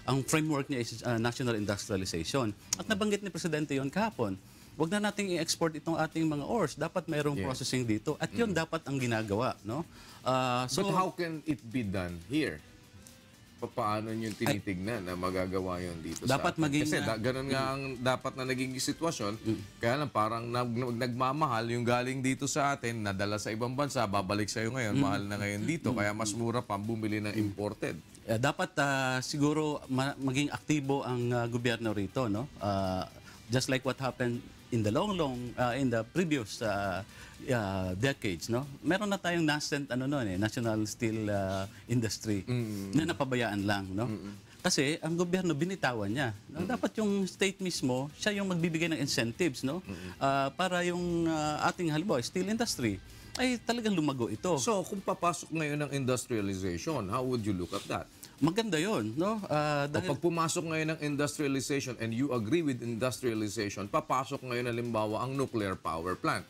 ang framework niya is national industrialization. At nabanggit ni Presidente yon kahapon. Huwag na nating i-export itong ating mga ores. Dapat mayroong processing dito. At yun dapat ang ginagawa. But how can it be done here? Paano nyo tinitignan na magagawa yun dito dapat sa atin? Kasi ganun nga ang dapat na naging sitwasyon. Kaya lang parang nagmamahal yung galing dito sa atin, nadala sa ibang bansa, babalik sa'yo ngayon, mahal na ngayon dito. Kaya mas mura pa bumili ng imported. Dapat siguro maging aktibo ang gobyerno rito. Just like what happened in the in the previous decades, meron na tayong nascent national steel industry na napabayaan lang, Kasi ang gobyerno binitawan niya. Dapat yung state mismo, siya yung magbibigay ng incentives, no? Para yung ating halimbawa steel industry ay talagang lumago ito. So, kung papasok ngayon ng industrialization, how would you look at that? Maganda 'yon, no? O pag pumasok ngayon ng industrialization and you agree with industrialization, papasok ngayon halimbawa ang nuclear power plant.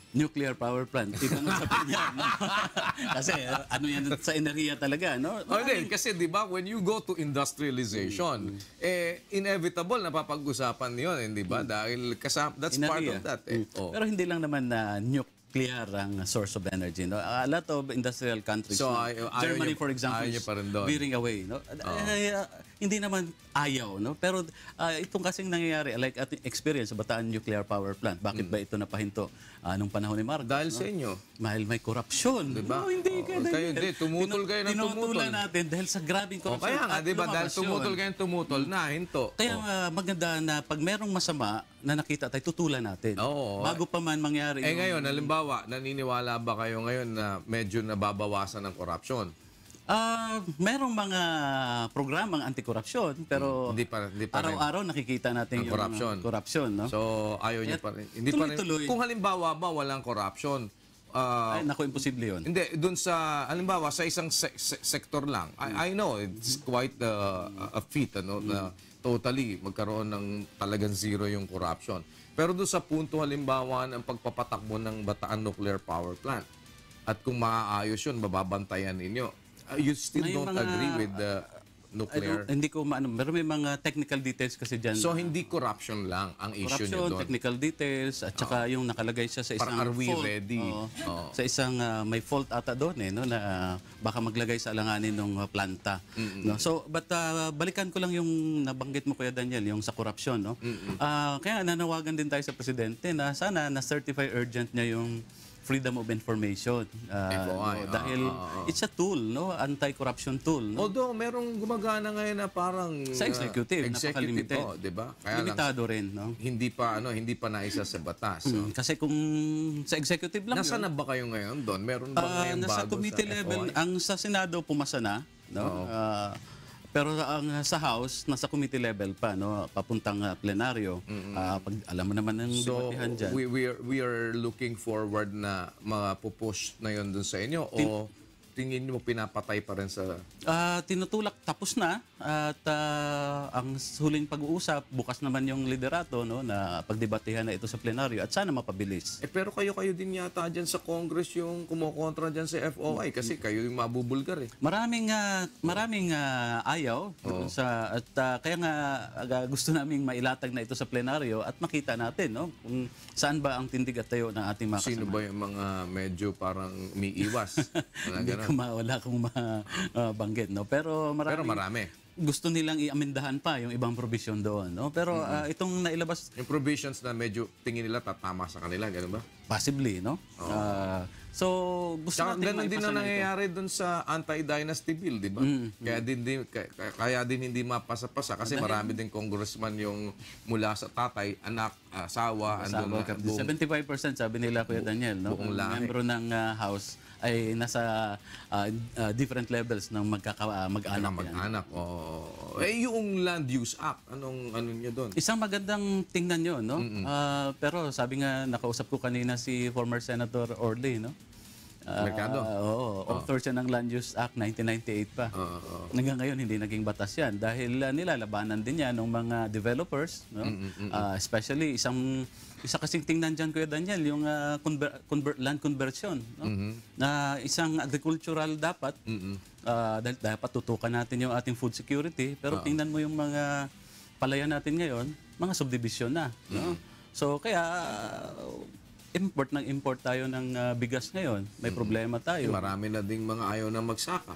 Nuclear power plant. Tinanong sa pinya, no? Kasi ano yan sa enerhiya talaga, no? Oh, hindi. Kasi di ba, when you go to industrialization, inevitable na papag-usapan yun, di ba? Dahil that's part of that. Oh. Pero hindi lang naman na nuclear ang source of energy, no? A lot of industrial countries, So, no? ayaw Germany, niyo- for example, ayaw niyo is pa rin doon. veering away, no? Hindi naman ayaw, no? Pero itong kasing nangyayari, like ating experience sa Bataan Nuclear Power Plant, bakit ba ito napahinto nung panahon ni Marcos? Dahil no? sa inyo. Dahil may korupsyon. Diba? No, hindi. Kayo hindi. Tumutol kayo ng tumutol. Tinutulan natin dahil sa grabing O korupsyon. kaya nga, at di ba? Dahil lumabas yun. tumutol kayo tumutol na, hinto. Kaya maganda na pag merong masama na nakita tayo, tutulan natin. Oo. Bago pa man mangyari. Ngayon, halimbawa, naniniwala ba kayo ngayon na medyo nababawasan ng korupsyon? Merong mga programang anti-korupsyon, pero Hindi pa rin. araw-araw nakikita natin Ang yung korupsyon, no? So, ayaw niyo pa rin. Hindi pa rin. Tuloy-tuloy. Kung halimbawa ba walang corruption, Ay, naku, imposible yun. hindi, dun sa, halimbawa, sa isang sektor lang, I know, it's quite a feat, ano, na totally magkaroon ng talagang zero yung corruption. Pero dun sa punto, halimbawa, ng pagpapatakbo ng Bataan Nuclear Power Plant, at kung maaayos yun, mababantayan ninyo, you still May don't mga- agree with the nuclear. Hindi ko maano, pero may mga technical details kasi dyan. So, hindi corruption lang ang issue niyo Corruption, doon. technical details, at saka yung nakalagay siya sa isang Are we fault. ready? Oo. Oo. Sa isang may fault ata doon no, na baka maglagay sa alanganin ng planta. No? So, but balikan ko lang yung nabanggit mo, Kuya Daniel, yung sa korupsyon. No? Kaya nanawagan din tayo sa Presidente na sana na-certify urgent niya yung freedom of information. FOI, Dahil it's a tool, no? Anti-corruption tool. No? Although, merong gumagana ngayon na parang... Sa executive, executive, napaka-limited. di ba? Kaya lang, Limitado rin, no? hindi pa naisa sa batas. So. Kasi kung sa executive lang Nasa yun, na ba kayo ngayon doon? Meron ba ngayong nasa bago committee sa level, FOI? ang sa Senado pumasa na, no? Pero ang sa House, nasa committee level pa, no? Papuntang plenaryo. Pag alam mo naman ng So, debatihan dyan. we are looking forward na mapupush na yun doon sa inyo o tingin mo pinapatay pa rin sa... Tinutulak, tapos na. At ang huling pag-uusap, bukas naman yung liderato, no? Na pagdebatehan na ito sa plenaryo at sana mapabilis. Pero kayo din yata dyan sa Congress yung kumukontra dyan sa FOI kasi kayo yung mabubulgar eh. Maraming ayaw sa at kaya nga gusto naming mailatag na ito sa plenaryo at makita natin, no, kung saan ba ang tindig at tayo ng ating mga Sino kasama. ba yung mga medyo parang umiiwas? Hindi ko wala akong mabanggit, no, pero Pero marami. gusto nilang iamendahan pa yung ibang provision doon, no, pero itong nailabas Yung provisions na medyo tingin nila tatama sa kanila, gano'n ba? possibly, no. So gusto Tsaka nating ganun din maipasa ang na ito. nangyayari dun sa anti-dynasty bill, di ba? Kaya din hindi mapasa-pasa kasi marami din congressman yung mula sa tatay, anak, asawa, andun na buong 75% sabi nila, Kuya Daniel, no? buong Ang lahi. membro ng House ay nasa different levels ng mag-anak. yan. mag-anak. Yung Land Use Act, ano niya doon? Isang magandang tingnan yun, no? Pero sabi nga, nakausap ko kanina si former Senator Orly, no? Mercado? Author siya ng Land Use Act 1998 pa. Hanggang ngayon, hindi naging batas yan. Dahil nilalabanan din yan ng mga developers, no? Especially isa kasing tingnan dyan, Kuya Daniel, yung land conversion. No? Na isang agricultural dapat, dahil dapat tutukan natin yung ating food security, pero tingnan mo yung mga palayan natin ngayon, mga subdivision na. No? So kaya import tayo ng bigas ngayon. May problema tayo. Marami na ding mga ayaw na magsaka.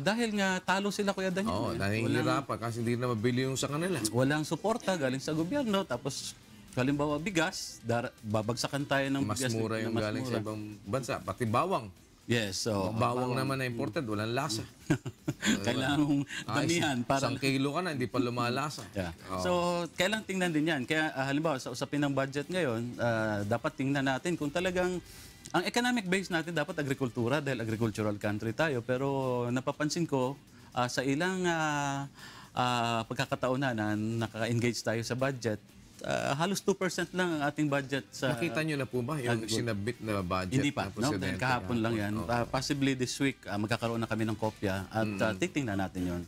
Dahil nga talo sila, Kuya Daniel. Oo, nahihirapan kasi hindi na mabili yung sa kanila. Walang suporta galing sa gobyerno, tapos halimbawa bigas, babagsakan tayo ng Mas bigas mura na yung mas galing mura. sa ibang bansa. Pati bawang. Yes, so Bawang naman na imported, walang lasa. kailangan mong damihan para Isang kilo ka na, hindi pa lumalasa. Yeah. So, kailangan tingnan din yan. Kaya halimbawa, sa usapin ng budget ngayon, dapat tingnan natin kung talagang ang economic base natin dapat agrikultura dahil agricultural country tayo. Pero napapansin ko, sa ilang pagkakataon na naka-engage tayo sa budget, halos 2% lang ang ating budget sa... Nakita nyo na po ba yung sinabit na budget? Hindi pa, ng no? Presidente? Dahil kahapon lang yan. Oo. Possibly this week, magkakaroon na kami ng kopya at titingnan natin yun.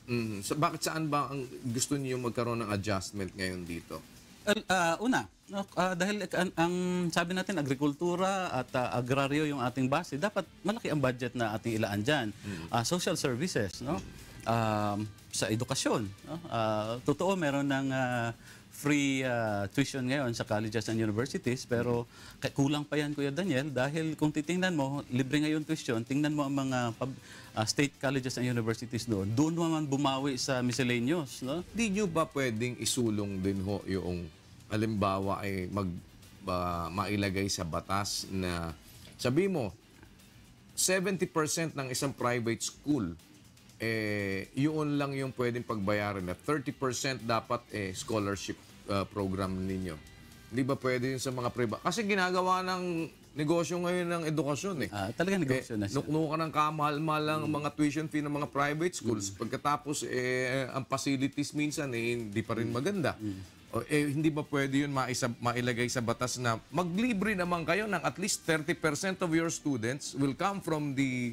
So, bakit saan ba ang gusto niyo magkaroon ng adjustment ngayon dito? Una, no, dahil ang sabi natin, agrikultura at agraryo yung ating base, dapat malaki ang budget na ating ilaan dyan. Social services, no? Sa edukasyon. No? Totoo, meron ng free tuition ngayon sa colleges and universities, pero kulang pa yan, Kuya Daniel, dahil kung titingnan mo, libre ngayon tuition, tingnan mo ang mga state colleges and universities doon naman bumawi sa miscellaneous. No? Di nyo ba pwedeng isulong din ho yung halimbawa ay mailagay sa batas na sabi mo 70% ng isang private school yun lang yung pwedeng pagbayaran na 30% dapat scholarship program ninyo. Hindi ba pwede yun sa mga private? Kasi ginagawa ng negosyo ngayon ng edukasyon Talagang negosyo na siya. Nuknukan ng kamahal-mahal lang mga tuition fee ng mga private schools. Pagkatapos, ang facilities minsan hindi pa rin maganda. Hindi ba pwede yun mailagay sa batas na maglibre naman kayo ng at least 30% of your students will come from the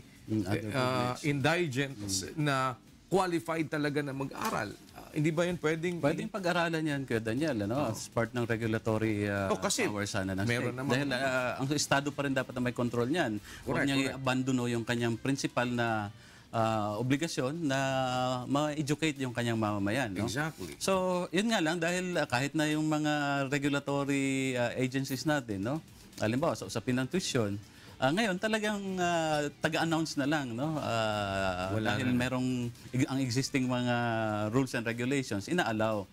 indigents na qualified talaga na mag-aral. Hindi ba yun pwedeng... Pwedeng pag-aralan yan, Kuya Daniel, as part ng regulatory kasi power sana ng meron state. naman- Dahil ang Estado pa rin dapat na may control niyan. Huwag niyang i-abandono yung kanyang principal na obligasyon na ma-educate yung kanyang mamamayan. No? Exactly. So, yun nga lang, dahil kahit na yung mga regulatory agencies natin, no? Halimbawa, sa usapin ng tuition, ngayon talagang taga-announce na lang, no? Dahil merong ang existing mga rules and regulations inaalaw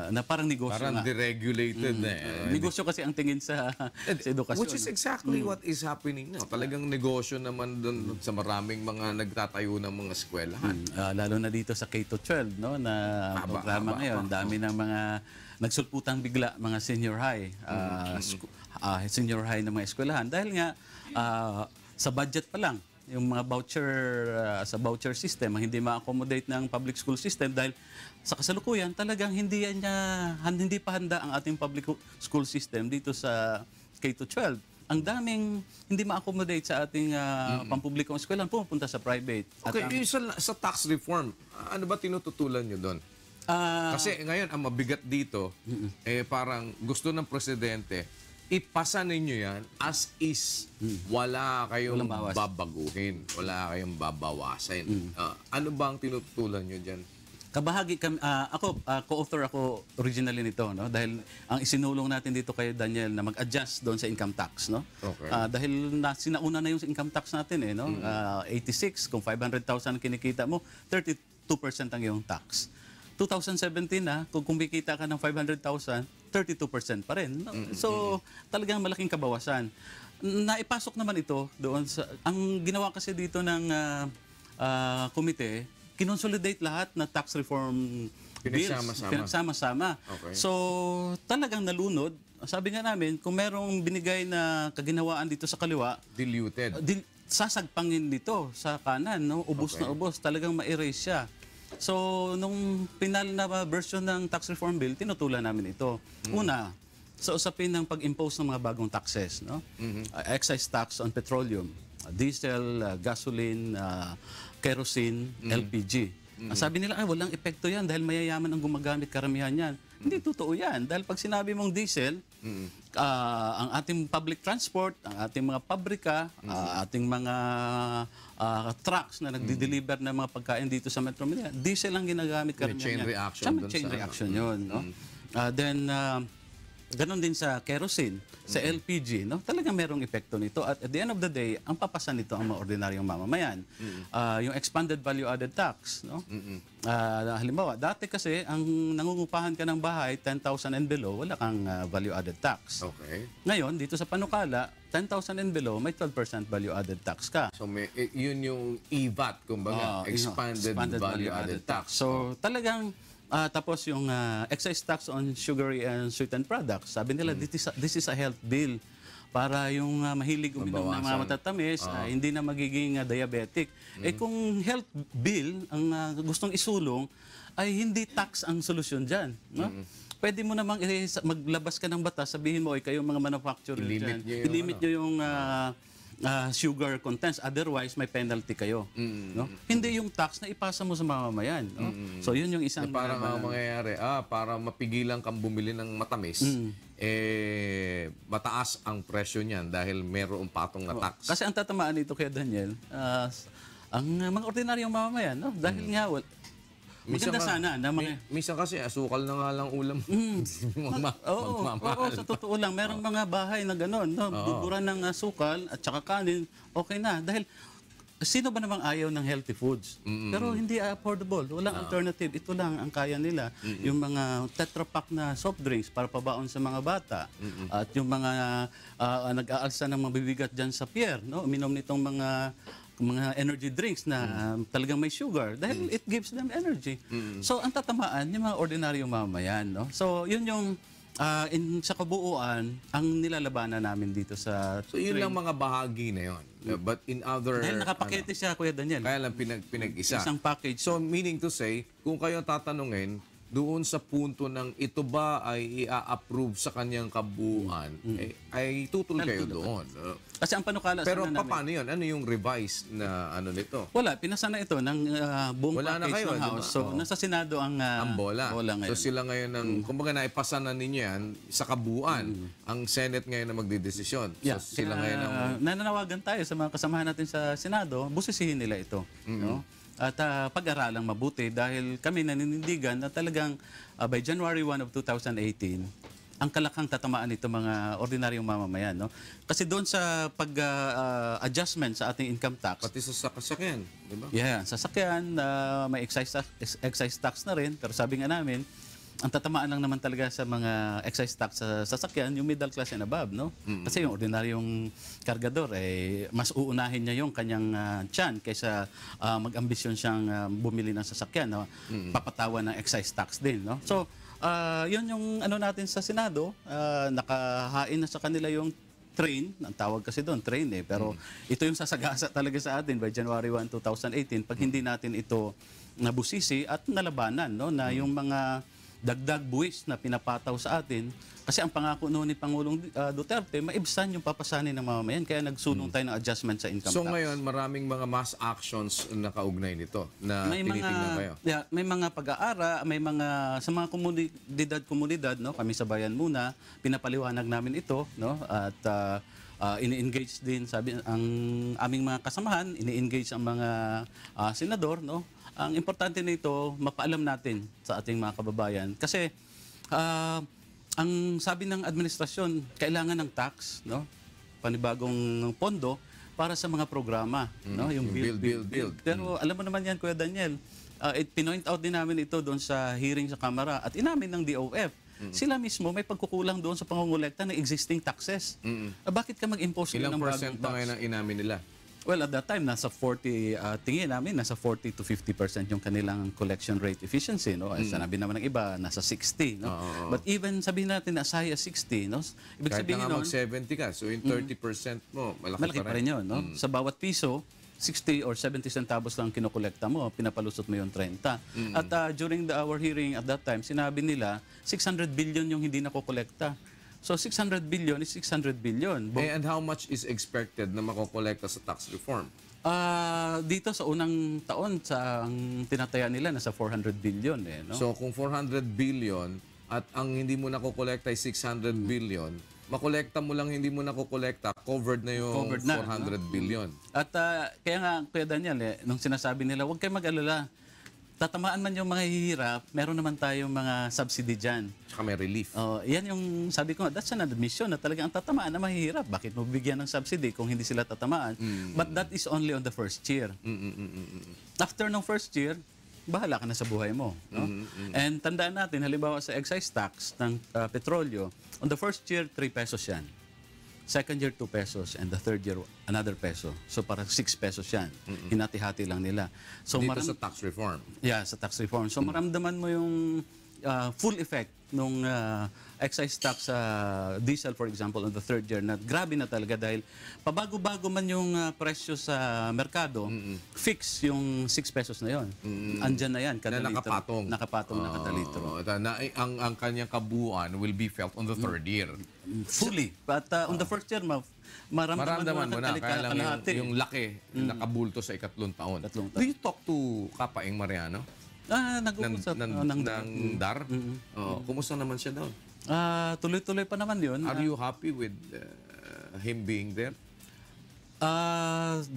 na parang negosyo Parang nga. deregulated Negosyo kasi ang tingin sa edukasyon. Which is exactly what is happening now. Talagang negosyo naman doon sa maraming mga nagtatayo ng mga eskwelahan. Lalo na dito sa K-12, no, na programa ngayon, dami ng mga nagsulputang bigla mga senior high, senior high na mga eskwelahan dahil nga sa budget pa lang yung mga voucher sa voucher system ang hindi ma-accommodate ng public school system dahil sa kasalukuyan talagang hindi pa handa ang ating public school system dito sa K-12. Ang daming hindi ma-accommodate sa ating pampublikong eskwelahan pumupunta sa private. Okay, sa tax reform, ano ba tinututulan nyo doon? Kasi ngayon, ang mabigat dito, parang gusto ng presidente, ipasa ninyo yan as is. Wala kayong babaguhin. Wala kayong babawasin. Ano ba ang tinutulan nyo dyan? Kabahagi kami, ako, co-author ako originally nito, no? Dahil ang isinulong natin dito kay Daniel na mag-adjust doon sa income tax, no? Okay. Dahil sinauna na yung income tax natin, no? 86, kung 500,000 kinikita mo, 32% ang iyong tax. 2017 na, kung kumikita ka ng 500,000, 32% pa rin. No? So, talagang malaking kabawasan. Naipasok naman ito doon sa... Ang ginawa kasi dito ng komite, kinonsolidate lahat na tax reform bills. Pinagsama-sama. Okay. So, talagang nalunod. Sabi nga namin, kung merong binigay na kaginawaan dito sa kaliwa, Diluted. sasagpangin dito sa kanan. No? Ubos na ubos. Talagang ma-erase siya. So, nung final na version ng tax reform bill, tinutulan namin ito. Una, sa usapin ng pag-impose ng mga bagong taxes, no? Excise tax on petroleum, diesel, gasoline, kerosene, LPG. Sabi nila, walang epekto yan dahil mayayaman ang gumagamit karamihan yan. Hindi totoo yan. Dahil pag sinabi mong diesel, ang ating public transport, ang ating mga pabrika, ating mga trucks na nagdi-deliver ng mga pagkain dito sa Metro Manila, diesel ang ginagamit karamihan. Chain reaction. Chain reaction yun. No? Then, ganon din sa kerosene, sa LPG, no? Talagang merong epekto nito. At the end of the day, ang papasan nito ang mga ordinaryong mamamayan. Yung expanded value-added tax, no? Halimbawa, dati kasi, ang nangungupahan ka ng bahay, 10,000 and below, wala kang value-added tax. Okay. Ngayon, dito sa panukala, 10,000 and below, may 12% value-added tax ka. So, yun yung EVAT, kumbaga. Expanded value-added tax. So, talagang tapos yung excise tax on sugary and sweetened products. Sabi nila, this is a health bill. para yung mahilig uminom ng mga Mabawasan. matatamis, hindi na magiging diabetic. Eh kung health bill ang gustong isulong, ay hindi tax ang solusyon dyan. No? Pwede mo namang maglabas ka ng batas, sabihin mo, ay kayong mga manufacturer I-limit dyan, nyo yung i-limit nyo yung sugar contents, otherwise may penalty kayo. No? Hindi yung tax na ipasa mo sa mamamayan. No? So yun yung isang... Na parang ang mangyayari, para mapigilan kang bumili ng matamis, mataas ang presyo niyan dahil mayroong patong na tax. Kasi ang tatamaan dito kay Daniel, ang mga ordinaryong mamamayan, no? Dahil nga, maganda sana na mga... Minsan kasi, asukal na nga lang ulam. Oo, sa totoo lang, merong mga bahay na gano'n, no? Buburan ng sukal at saka kanin, okay na. Dahil sino ba namang ayaw ng healthy foods? Pero hindi affordable. Walang alternative. Ito lang ang kaya nila. Yung mga Tetra Pak na soft drinks para pabaon sa mga bata. At yung mga nag-aalsa ng mga bibigat dyan sa pier, no? Uminom nitong mga energy drinks na talagang may sugar dahil it gives them energy. So, ang tatamaan, yung mga ordinaryong mamamayan. No? So, yun yung sa kabuuan, ang nilalabanan namin dito sa... So, yun lang mga bahagi na yun. But in other... Dahil nakapakete siya, Kuya Daniel. Kaya lang pinag-isa. Isang package. So, meaning to say, kung kayo tatanungin, doon sa punto ng ito ba ay i-approve sa kanyang kabuuan, ay tutuloy kayo doon. Kasi ang panukala Pero sana namin... paano yun? Ano yung revised na ano nito? Wala, pinasa na ito ng buong Wala na package kayo, ng di ba? House. So, nasa Senado ang Bola. ngayon. So sila ngayon ng, kumbaga naipasa na ninyo yan sa kabuuan. Ang Senate ngayon na magdidesisyon. Yeah. So sila ngayon ang... Nananawagan tayo sa mga kasamahan natin sa Senado, busisihin nila ito. No? At pag-aralang mabuti dahil kami naninindigan na talagang by January 1 of 2018, ang kalakang tatamaan nito mga ordinaryong mamamayan. No? Kasi doon sa pag-adjustment sa ating income tax, Pati sa sasakyan, di ba? yeah, sasakyan, may excise tax na rin. Pero sabi nga namin, ang tatamaan lang naman talaga sa mga excise tax sa sasakyan, yung middle class and above, no? Kasi yung ordinaryong kargador, mas uunahin niya yung kanyang tiyan kaysa mag-ambisyon siyang bumili ng sasakyan, no? Papatawan ng excise tax din, no? So, yun yung ano natin sa Senado, nakahain na sa kanila yung train, ang tawag kasi doon, train pero ito yung sasagasa talaga sa atin by January 1, 2018, pag hindi natin ito nabusisi at nalabanan, no? Na yung mga dagdag buwis na pinapataw sa atin. Kasi ang pangako noon ni Pangulong Duterte, maibsan yung papasanin ng mamamayan. Kaya nagsunong tayo ng adjustment sa income So tax. ngayon, maraming mga mass actions na kaugnay nito na May tinitingnan kayo. may mga pag-aara, may mga sa mga komunidad, no, kami sa bayan muna, pinapaliwanag namin ito, no, at ini-engage din ang aming mga kasamahan, ini-engage ang mga senador, no. Ang importante nito, mapaalam natin sa ating mga kababayan kasi ang sabi ng administrasyon, kailangan ng tax, no, panibagong pondo para sa mga programa, no, yung build. Pero alam mo naman yan, Kuya Daniel, pinoint out din namin ito doon sa hearing sa Kamara at inamin ng DOF. Sila mismo may pagkukulang doon sa pangongolekta ng existing taxes. Bakit ka mag-impose Ilang ng bagong percent tax? na ngayon ang inamin nila? Well, at that time, nasa 40, tingin namin, nasa 40 to 50% yung kanilang collection rate efficiency, no? Sanabi naman ng iba, nasa 60, no? But even sabihin natin, as high as 60, no? Ibig Kahit sabihin na nga nun, mag-70 ka, so in 30% mo, malaki pa rin yun, no? Sa bawat piso, 60 or 70 centavos lang kinokolekta mo, pinapalusot mo yung 30. At during our hearing at that time, sinabi nila, 600 billion yung hindi nakokolekta. So 600 billion is 600 billion. And how much is expected na makokolekta sa tax reform? Dito sa unang taon, ang tinataya nila, nasa 400 billion. No? So kung 400 billion at ang hindi mo nakokolekta ay 600 billion, makolekta mo lang hindi mo nakokolekta, covered na yung 400 billion. At kaya nga, Kuya Daniel, nung sinasabi nila, huwag kayo mag-alala. Tatamaan man yung mga hihirap, meron naman tayong mga subsidy dyan. Tsaka may relief. Yan yung sabi ko, that's an admission na talagang ang tatamaan na mahihirap. Bakit mo bigyan ng subsidy kung hindi sila tatamaan? But that is only on the first year. After ng first year, bahala ka na sa buhay mo. No? And tandaan natin, halimbawa sa excise tax ng petrolyo, on the first year, 3 pesos yan. Second year, 2 pesos. And the third year, another peso. So parang 6 pesos yan. Hinati-hati lang nila. So, Dito sa tax reform. Yeah, sa tax reform. So maramdaman mo yung full effect nung excise tax sa diesel, for example, on the third year, na grabe na talaga dahil pabago-bago man yung presyo sa merkado, fix yung 6 pesos na yon. Andyan na yan, kada Na litro. nakapatong. Nakapatong na kada litro. Ang kanyang kabuuan will be felt on the third year. Fully. But on the first year, Maramdaman mo na, kaya lang kalahati. yung laki nakabulto sa ikatlong taon. Tatlong Do you talk to Kapaeng Mariano? Nag-uusap ng DAR? Kumusta naman siya doon? tuloy-tuloy pa naman yun. Are you happy with him being there?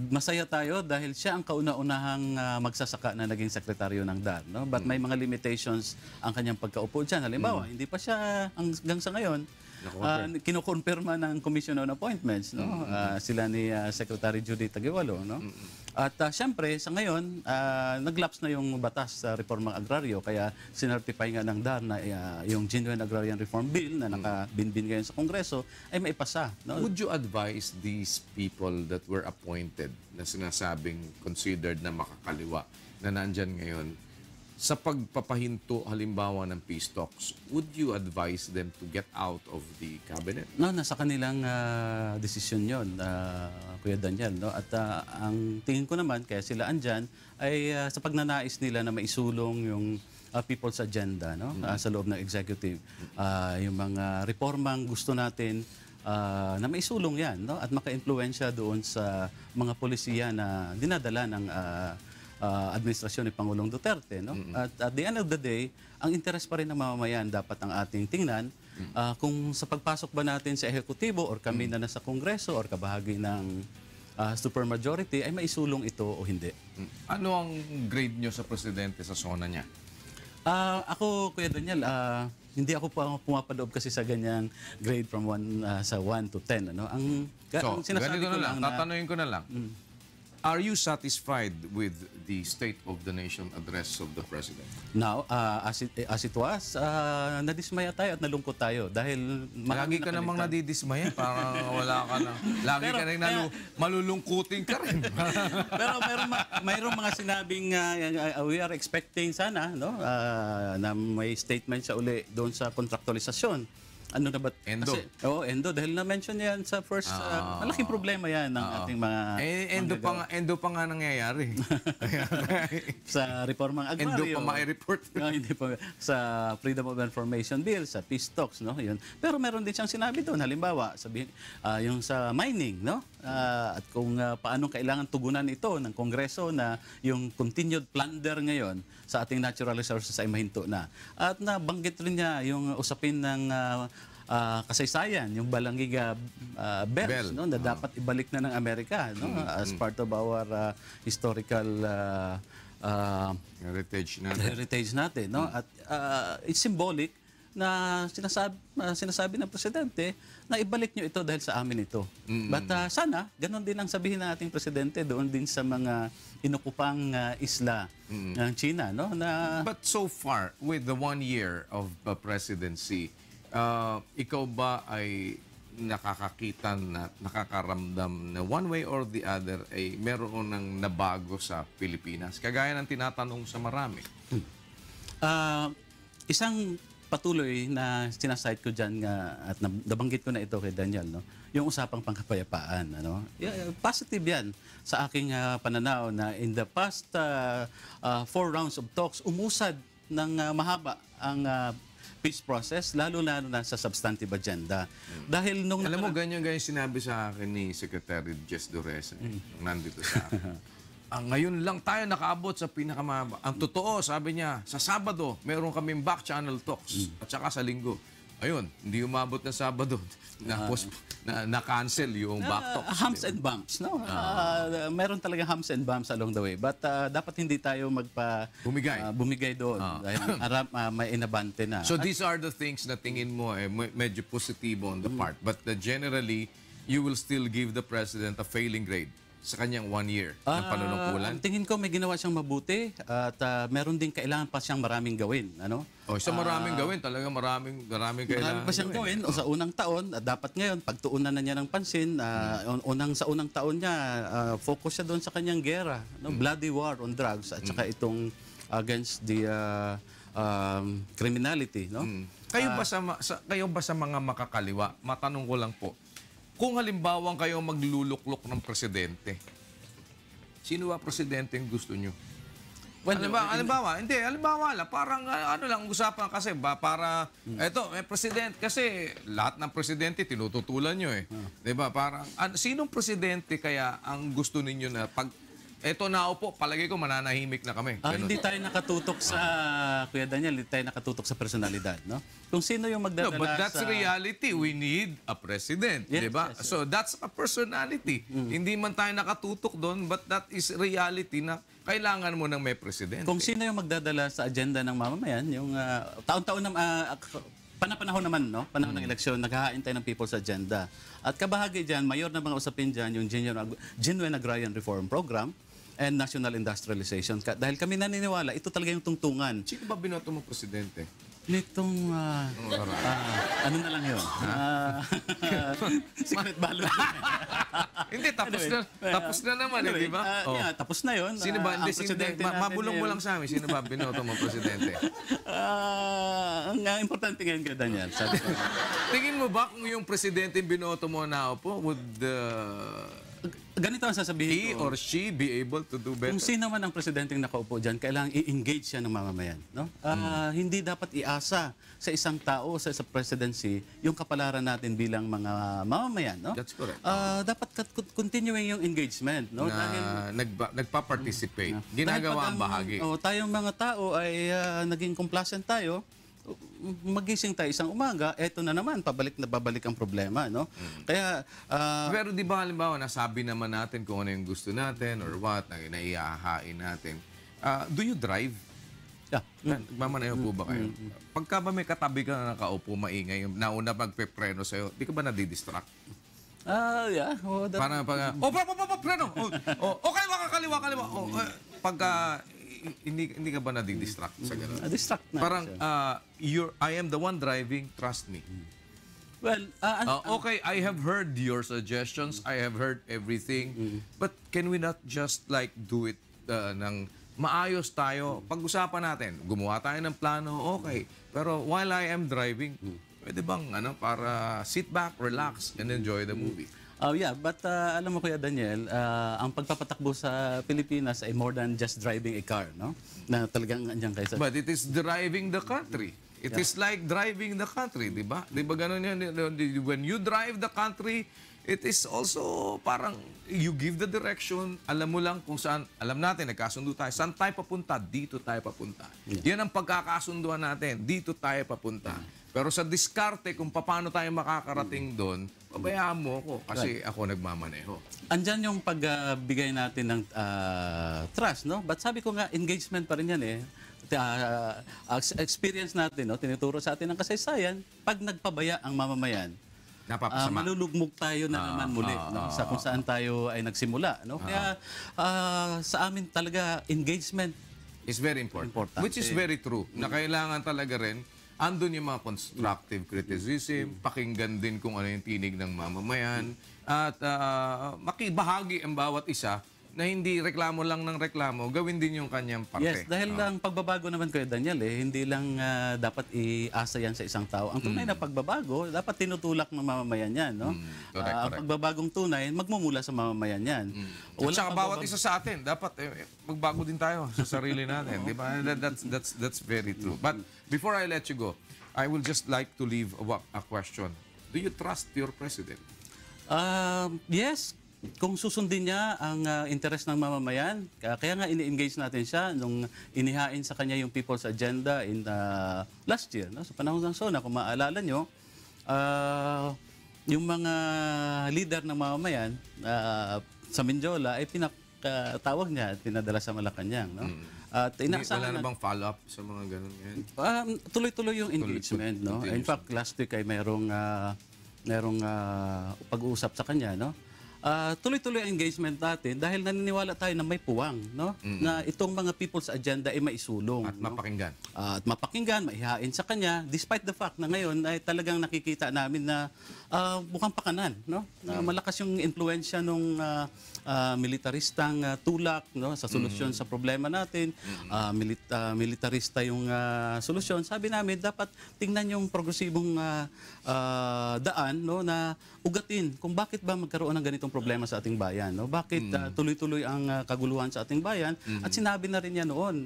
Masaya tayo dahil siya ang kauna-unahang magsasaka na naging sekretaryo ng DAR. No? But may mga limitations ang kanyang pagkaupo dyan. Halimbawa, hindi pa siya hanggang sa ngayon kinukonfirma ng Commission on Appointments. No? Sila ni Secretary Judy Taguiwalo. No? At siyempre, sa ngayon, naglaps na yung batas sa reformang agraryo. Kaya sinertify nga ng DAR na yung Genuine Agrarian Reform Bill na nakabinbin ngayon sa Kongreso ay maipasa. No? Would you advise these people that were appointed na sinasabing considered na makakaliwa na nandyan ngayon sa pagpapahinto halimbawa ng peace talks, would you advise them to get out of the cabinet? No, nasa kanilang desisyon yun, Kuya Daniel. No? At ang tingin ko naman, kaya sila andyan, ay sa pagnanais nila na maisulong yung people's agenda, no? Sa loob ng executive. Yung mga reformang gusto natin na maisulong yan, no? At maka-impluensya doon sa mga polisiya na dinadala ng administrasyon ni Pangulong Duterte. No? At the end of the day, ang interes pa rin ng mamamayan dapat ang ating tingnan kung sa pagpasok ba natin sa ehekutibo or kami na nasa Kongreso or kabahagi ng supermajority ay maisulong ito o hindi. Ano ang grade nyo sa presidente sa zona niya? Ako, Kuya Daniel, hindi ako pumapadoob kasi sa ganyang grade from 1 sa 1 to 10. Ano? Ang sinasabi ganito ko na lang, na, tatanungin ko na lang. Are you satisfied with the State of the Nation address of the President? now, as it was, nadismaya tayo at nalungkot tayo dahil Lagi ka namang nadidismaya, parang wala ka na. Lagi ka rin malulungkutin ka rin. Pero mayroong mga sinabing we are expecting sana, no, na may statement siya uli doon sa kontraktualisasyon. Ano na ba? Endo. Endo. Dahil na-mention yan sa first, malaking problema yan ng ating mga... Endo pa nga nangyayari. sa reformang agraryo. Endo pa mai-report. Hindi pa. Sa Freedom of Information Bill, sa peace talks, no? Yun. Pero meron din siyang sinabi doon. Halimbawa, sabihin, yung sa mining, no? At kung paano kailangan tugunan ito ng Kongreso na yung continued plunder ngayon sa ating natural resources ay mahinto na. At nabanggit rin niya yung usapin ng kasaysayan, yung Balangiga bells, no, na dapat ibalik na ng Amerika, no, as part of our historical heritage natin, no. At it's symbolic na sinasabi ng presidente na ibalik nyo ito dahil sa amin ito. But sana ganon din ang sabihin ng ating presidente doon din sa mga inokupang isla ng China, no, na... But so far, with the 1 year of presidency, ikaw ba ay nakakakita na nakakaramdam na one way or the other ay meron ng nabago sa Pilipinas? Kagaya ng tinatanong sa marami. Isang patuloy na sinasite ko dyan at nabanggit ko na ito kay Daniel, no? Yung usapang pangkapayapaan. Ano? Positive yan sa aking pananaw na in the past 4 rounds of talks, umusad ng mahaba ang peace process, lalo-lalo na sa substantive agenda. Dahil nung... Alam mo, ganyan sinabi sa akin ni Secretary Jess Duresa, nung nandito sa akin. Ngayon lang tayo nakaabot sa pinakamahaba. Ang totoo, sabi niya, sa Sabado, meron kaming back channel talks. At saka sa Linggo. Ayun, hindi umabot na Sabado. Na-cancel yung back talks. Humps and bumps, no? Meron talaga humps and bumps along the way. But dapat hindi tayo bumigay doon. Dahil may inabante na. So these are the things na tingin mo medyo positibo on the part. But generally, you will still give the President a failing grade sa kanyang 1 year ng panunungkulan? Ang tingin ko may ginawa siyang mabuti at meron din kailangan pa siyang maraming gawin. Ano? Sa maraming gawin, talaga maraming kailangan pa siyang gawin. O sa unang taon, dapat ngayon, pagtuunan na niya ng pansin, sa unang taon niya, focus siya doon sa kanyang gera. No? Bloody war on drugs at saka itong against the criminality, no? Kayo ba sa mga makakaliwa, matanong ko lang po, kung halimbawa kayo magluluklok ng presidente, sino ba presidente yung gusto nyo? Well, Halimbawa, lang, parang ano lang usapan kasi ba para eto, may presidente kasi lahat ng presidente tinututulan nyo eh. 'Di ba? Parang sinong presidente kaya ang gusto ninyo na pag eto na upo, palagi ko mananahimik na kami. Ganun. hindi tayo nakatutok sa, Kuya Daniel, hindi tayo nakatutok sa personalidad, no? Kung sino yung No, magdadala but that's sa... reality. We need a president, Yes, 'di ba? yes, yes. So that's a personality. Hindi man tayo nakatutok doon, but that is reality na kailangan mo ng may presidente. Kung sino yung magdadala sa agenda ng mamamayan, yung taon-taon na panahon naman, no? Panahon ng eleksyon, naghahain tayo ng people's agenda. At kabahagi dyan, mayor na mga usapin dyan, yung Genuine Agrarian Reform Program and National Industrialization. Dahil kami naniniwala, ito talaga yung tungtungan. Sino ba binoto mo presidente? Nitong, ano na lang yun? Secret ballot. Hindi, tapos na naman, di ba? Tapos na yun. Sino ba? Ang Hindi, presidente natin mabulong mo lang sa amin. Sino ba binoto mo presidente? Ang importante ngayon kay Daniel, sabi ko. Tingin mo ba kung yung presidente binoto mo na upo, would Ganito ang sasabihin he ko. or she be able to do better? Kung sino man ang presidenteng nakaupo dyan, kailangan i-engage siya ng mamamayan. No? Hindi dapat iasa sa isang tao, sa presidency, yung kapalaran natin bilang mga mamamayan. No? That's correct. Dapat continuing yung engagement. No? Na nagpa-participate. Ginagawa ang bahagi. Tayong mga tao ay naging complacent tayo. Magising tayo isang umaga, eto na naman, babalik ang problema, no? Kaya, Pero di ba halimbawa, nasabi naman natin kung ano yung gusto natin or what, na naiahain natin. Do you drive? yeah. Nagmamaneho po ba kayo? Pagka ba may katabi ka na nakaupo, maingay, yung nauna magpe-preno sa'yo, di ka ba nadidistract? Yeah. Parang preno! Okay, makakaliwa. Pagka, hindi ka ba nadidistract sa gano'n? Distract na. Parang, I am the one driving, trust me. Well, Okay, I have heard your suggestions. I have heard everything. But can we not just like do it ng maayos tayo? Pag-usapan natin, gumawa tayo ng plano, okay. Pero while I am driving, pwede bang para sit back, relax, and enjoy the movie? but alam mo Kuya Daniel, ang pagpapatakbo sa Pilipinas ay more than just driving a car, no? Na talagang andyan kayo sa... But it is driving the country. It is like driving the country, di ba? Di ba ganun yan? When you drive the country, it is also parang you give the direction, alam mo lang kung saan, alam natin, nagkasundo tayo, saan tayo papunta? Dito tayo papunta. Yan ang pagkakasunduan natin, dito tayo papunta. Pero sa diskarte, kung paano tayo makakarating doon, pabayaan mo ako kasi ako nagmamaneho. Andyan yung pagbigay natin ng trust, no? But sabi ko nga, engagement pa rin yan eh. Experience natin, no? Tinuturo sa atin ng kasaysayan, pag nagpabaya ang mamamayan, Napapasama. malulugmok tayo na naman muli no? Sa kung saan tayo ay nagsimula. No? Kaya sa amin talaga, engagement is very important. Importante. Which is very true. Na kailangan talaga rin, andun yung mga constructive criticism, pakinggan din kung ano yung tinig ng mamamayan, at makibahagi ang bawat isa na hindi reklamo lang ng reklamo, gawin din yung kanyang parte. Yes, dahil ang pagbabago naman Kuya Daniel, hindi lang dapat iasa yan sa isang tao. Ang tunay na pagbabago, dapat tinutulak ng mamamayan yan. No? Ang pagbabagong tunay, magmumula sa mamamayan yan. At saka bawat isa sa atin, dapat magbago din tayo sa sarili natin. Di ba? That's very true. But before I let you go, I will just like to leave a question. Do you trust your president? Yes, kung susundin niya ang interes ng mamamayan, kaya nga ini-engage natin siya nung inihain sa kanya yung People's Agenda in last year, no? Sa panahon ng SONA, kung maaalala nyo, yung mga leader ng mamamayan sa Mindiola ay pinatawag niya at pinadala sa Malacanang. No? At Wala na bang follow-up sa mga ganun yan? Tuloy-tuloy yung engagement. No? In fact, last week ay merong pag-uusap sa kanya. No? tuloy-tuloy ang engagement natin dahil naniniwala tayo na may puwang, no? Na itong mga people's agenda ay maisulong. At mapakinggan. At mapakinggan, maihain sa kanya, despite the fact na ngayon ay talagang nakikita namin na mukhang pakanan, no? Na malakas yung impluensya ng militaristang tulak, no? Sa solusyon sa problema natin. Militarista yung solusyon. Sabi namin, dapat tingnan yung progresibong daan, no? Na ugatin kung bakit ba magkaroon ng ganitong problema sa ating bayan, no? Bakit tuloy-tuloy ang kaguluhan sa ating bayan? At sinabi na rin niya noon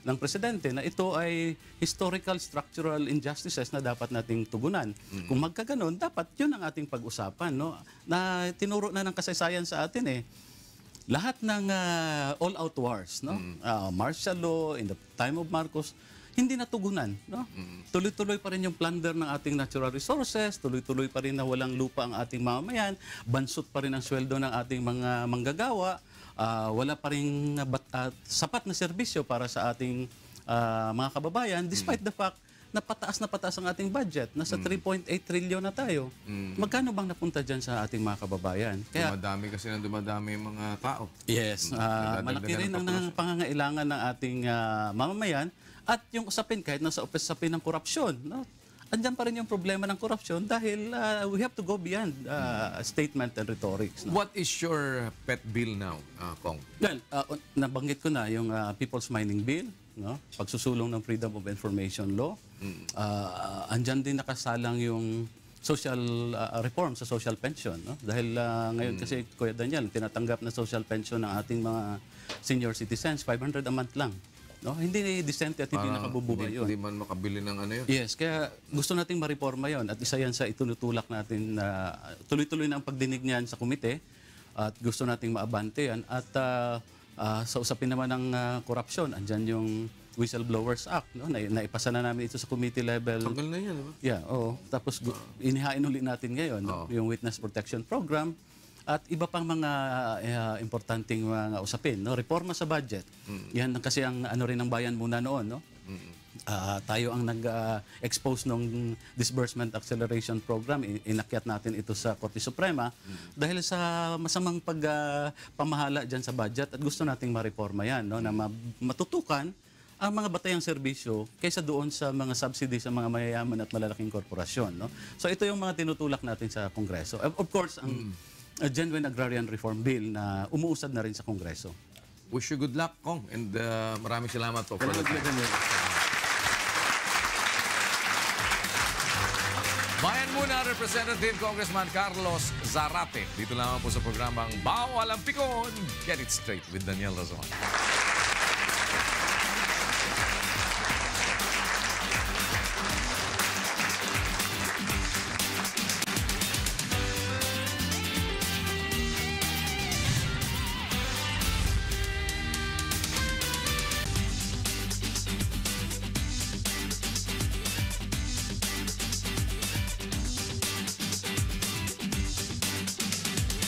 ng presidente na ito ay historical structural injustices na dapat nating tugunan. Kung magkaganon, dapat yun ang ating pag-usapan, no? Na tinuro na ng kasaysayan sa atin lahat ng all-out wars, no? Martial law in the time of Marcos, hindi natugunan, no? Tuloy-tuloy pa rin yung plunder ng ating natural resources, tuloy-tuloy pa rin na walang lupa ang ating mamamayan, bansot pa rin ang sweldo ng ating mga manggagawa, wala pa rin sapat na serbisyo para sa ating mga kababayan, despite the fact na pataas ang ating budget. Nasa 3.8 trillion na tayo. Magkano bang napunta dyan sa ating mga kababayan? Kaya, dumadami yung mga tao. Yes, malaki rin ang pangangailangan ng ating mamamayan. At yung usapin, kahit nasa usapin ng korupsyon, no? Andyan pa rin yung problema ng korupsyon dahil we have to go beyond statement and rhetorics. No? What is your pet bill now, Kong? Well, nabanggit ko na yung People's Mining Bill, no? Pagsusulong ng Freedom of Information Law. Andyan din nakasalang yung social reform sa social pension. No? Dahil ngayon kasi, Kuya Daniel, tinatanggap na social pension ng ating mga senior citizens, 500 a month lang. No, hindi decente at hindi nakabubuhay yun. Hindi man makabili ng ano yun. Yes, kaya gusto nating ma-reforma yun. At isa yan sa itunutulak natin na tuloy-tuloy na ang pagdinig niyan sa komite at gusto nating maabante yan. At sa usapin naman ng korupsyon, andyan yung Whistleblowers Act. No? Naipasa na namin ito sa committee level. Tagal na yan, diba? Yeah, oo. Tapos inihain ulit natin ngayon yung Witness Protection Program. At iba pang mga importanteng mga usapin, no? Reforma sa budget. Yan kasi ang ano rin ng bayan muna noon, no? Tayo ang nag-expose ng Disbursement Acceleration Program. Inakyat natin ito sa Korte Suprema dahil sa masamang pamahala diyan sa budget at gusto nating ma-reforma yan, no? Na matutukan ang mga batayang serbisyo kaysa doon sa mga subsidy sa mga mayayaman at malalaking korporasyon, no? So ito yung mga tinutulak natin sa Kongreso. Of course, ang a genuine agrarian reform bill na umuusad na rin sa Kongreso. Wish you good luck, Kong. And maraming salamat po. Bayan muna, Representative Congressman Carlos Zarate. Dito lamang po sa programang Bawal ang Pikon. Get it straight with Daniel Razon.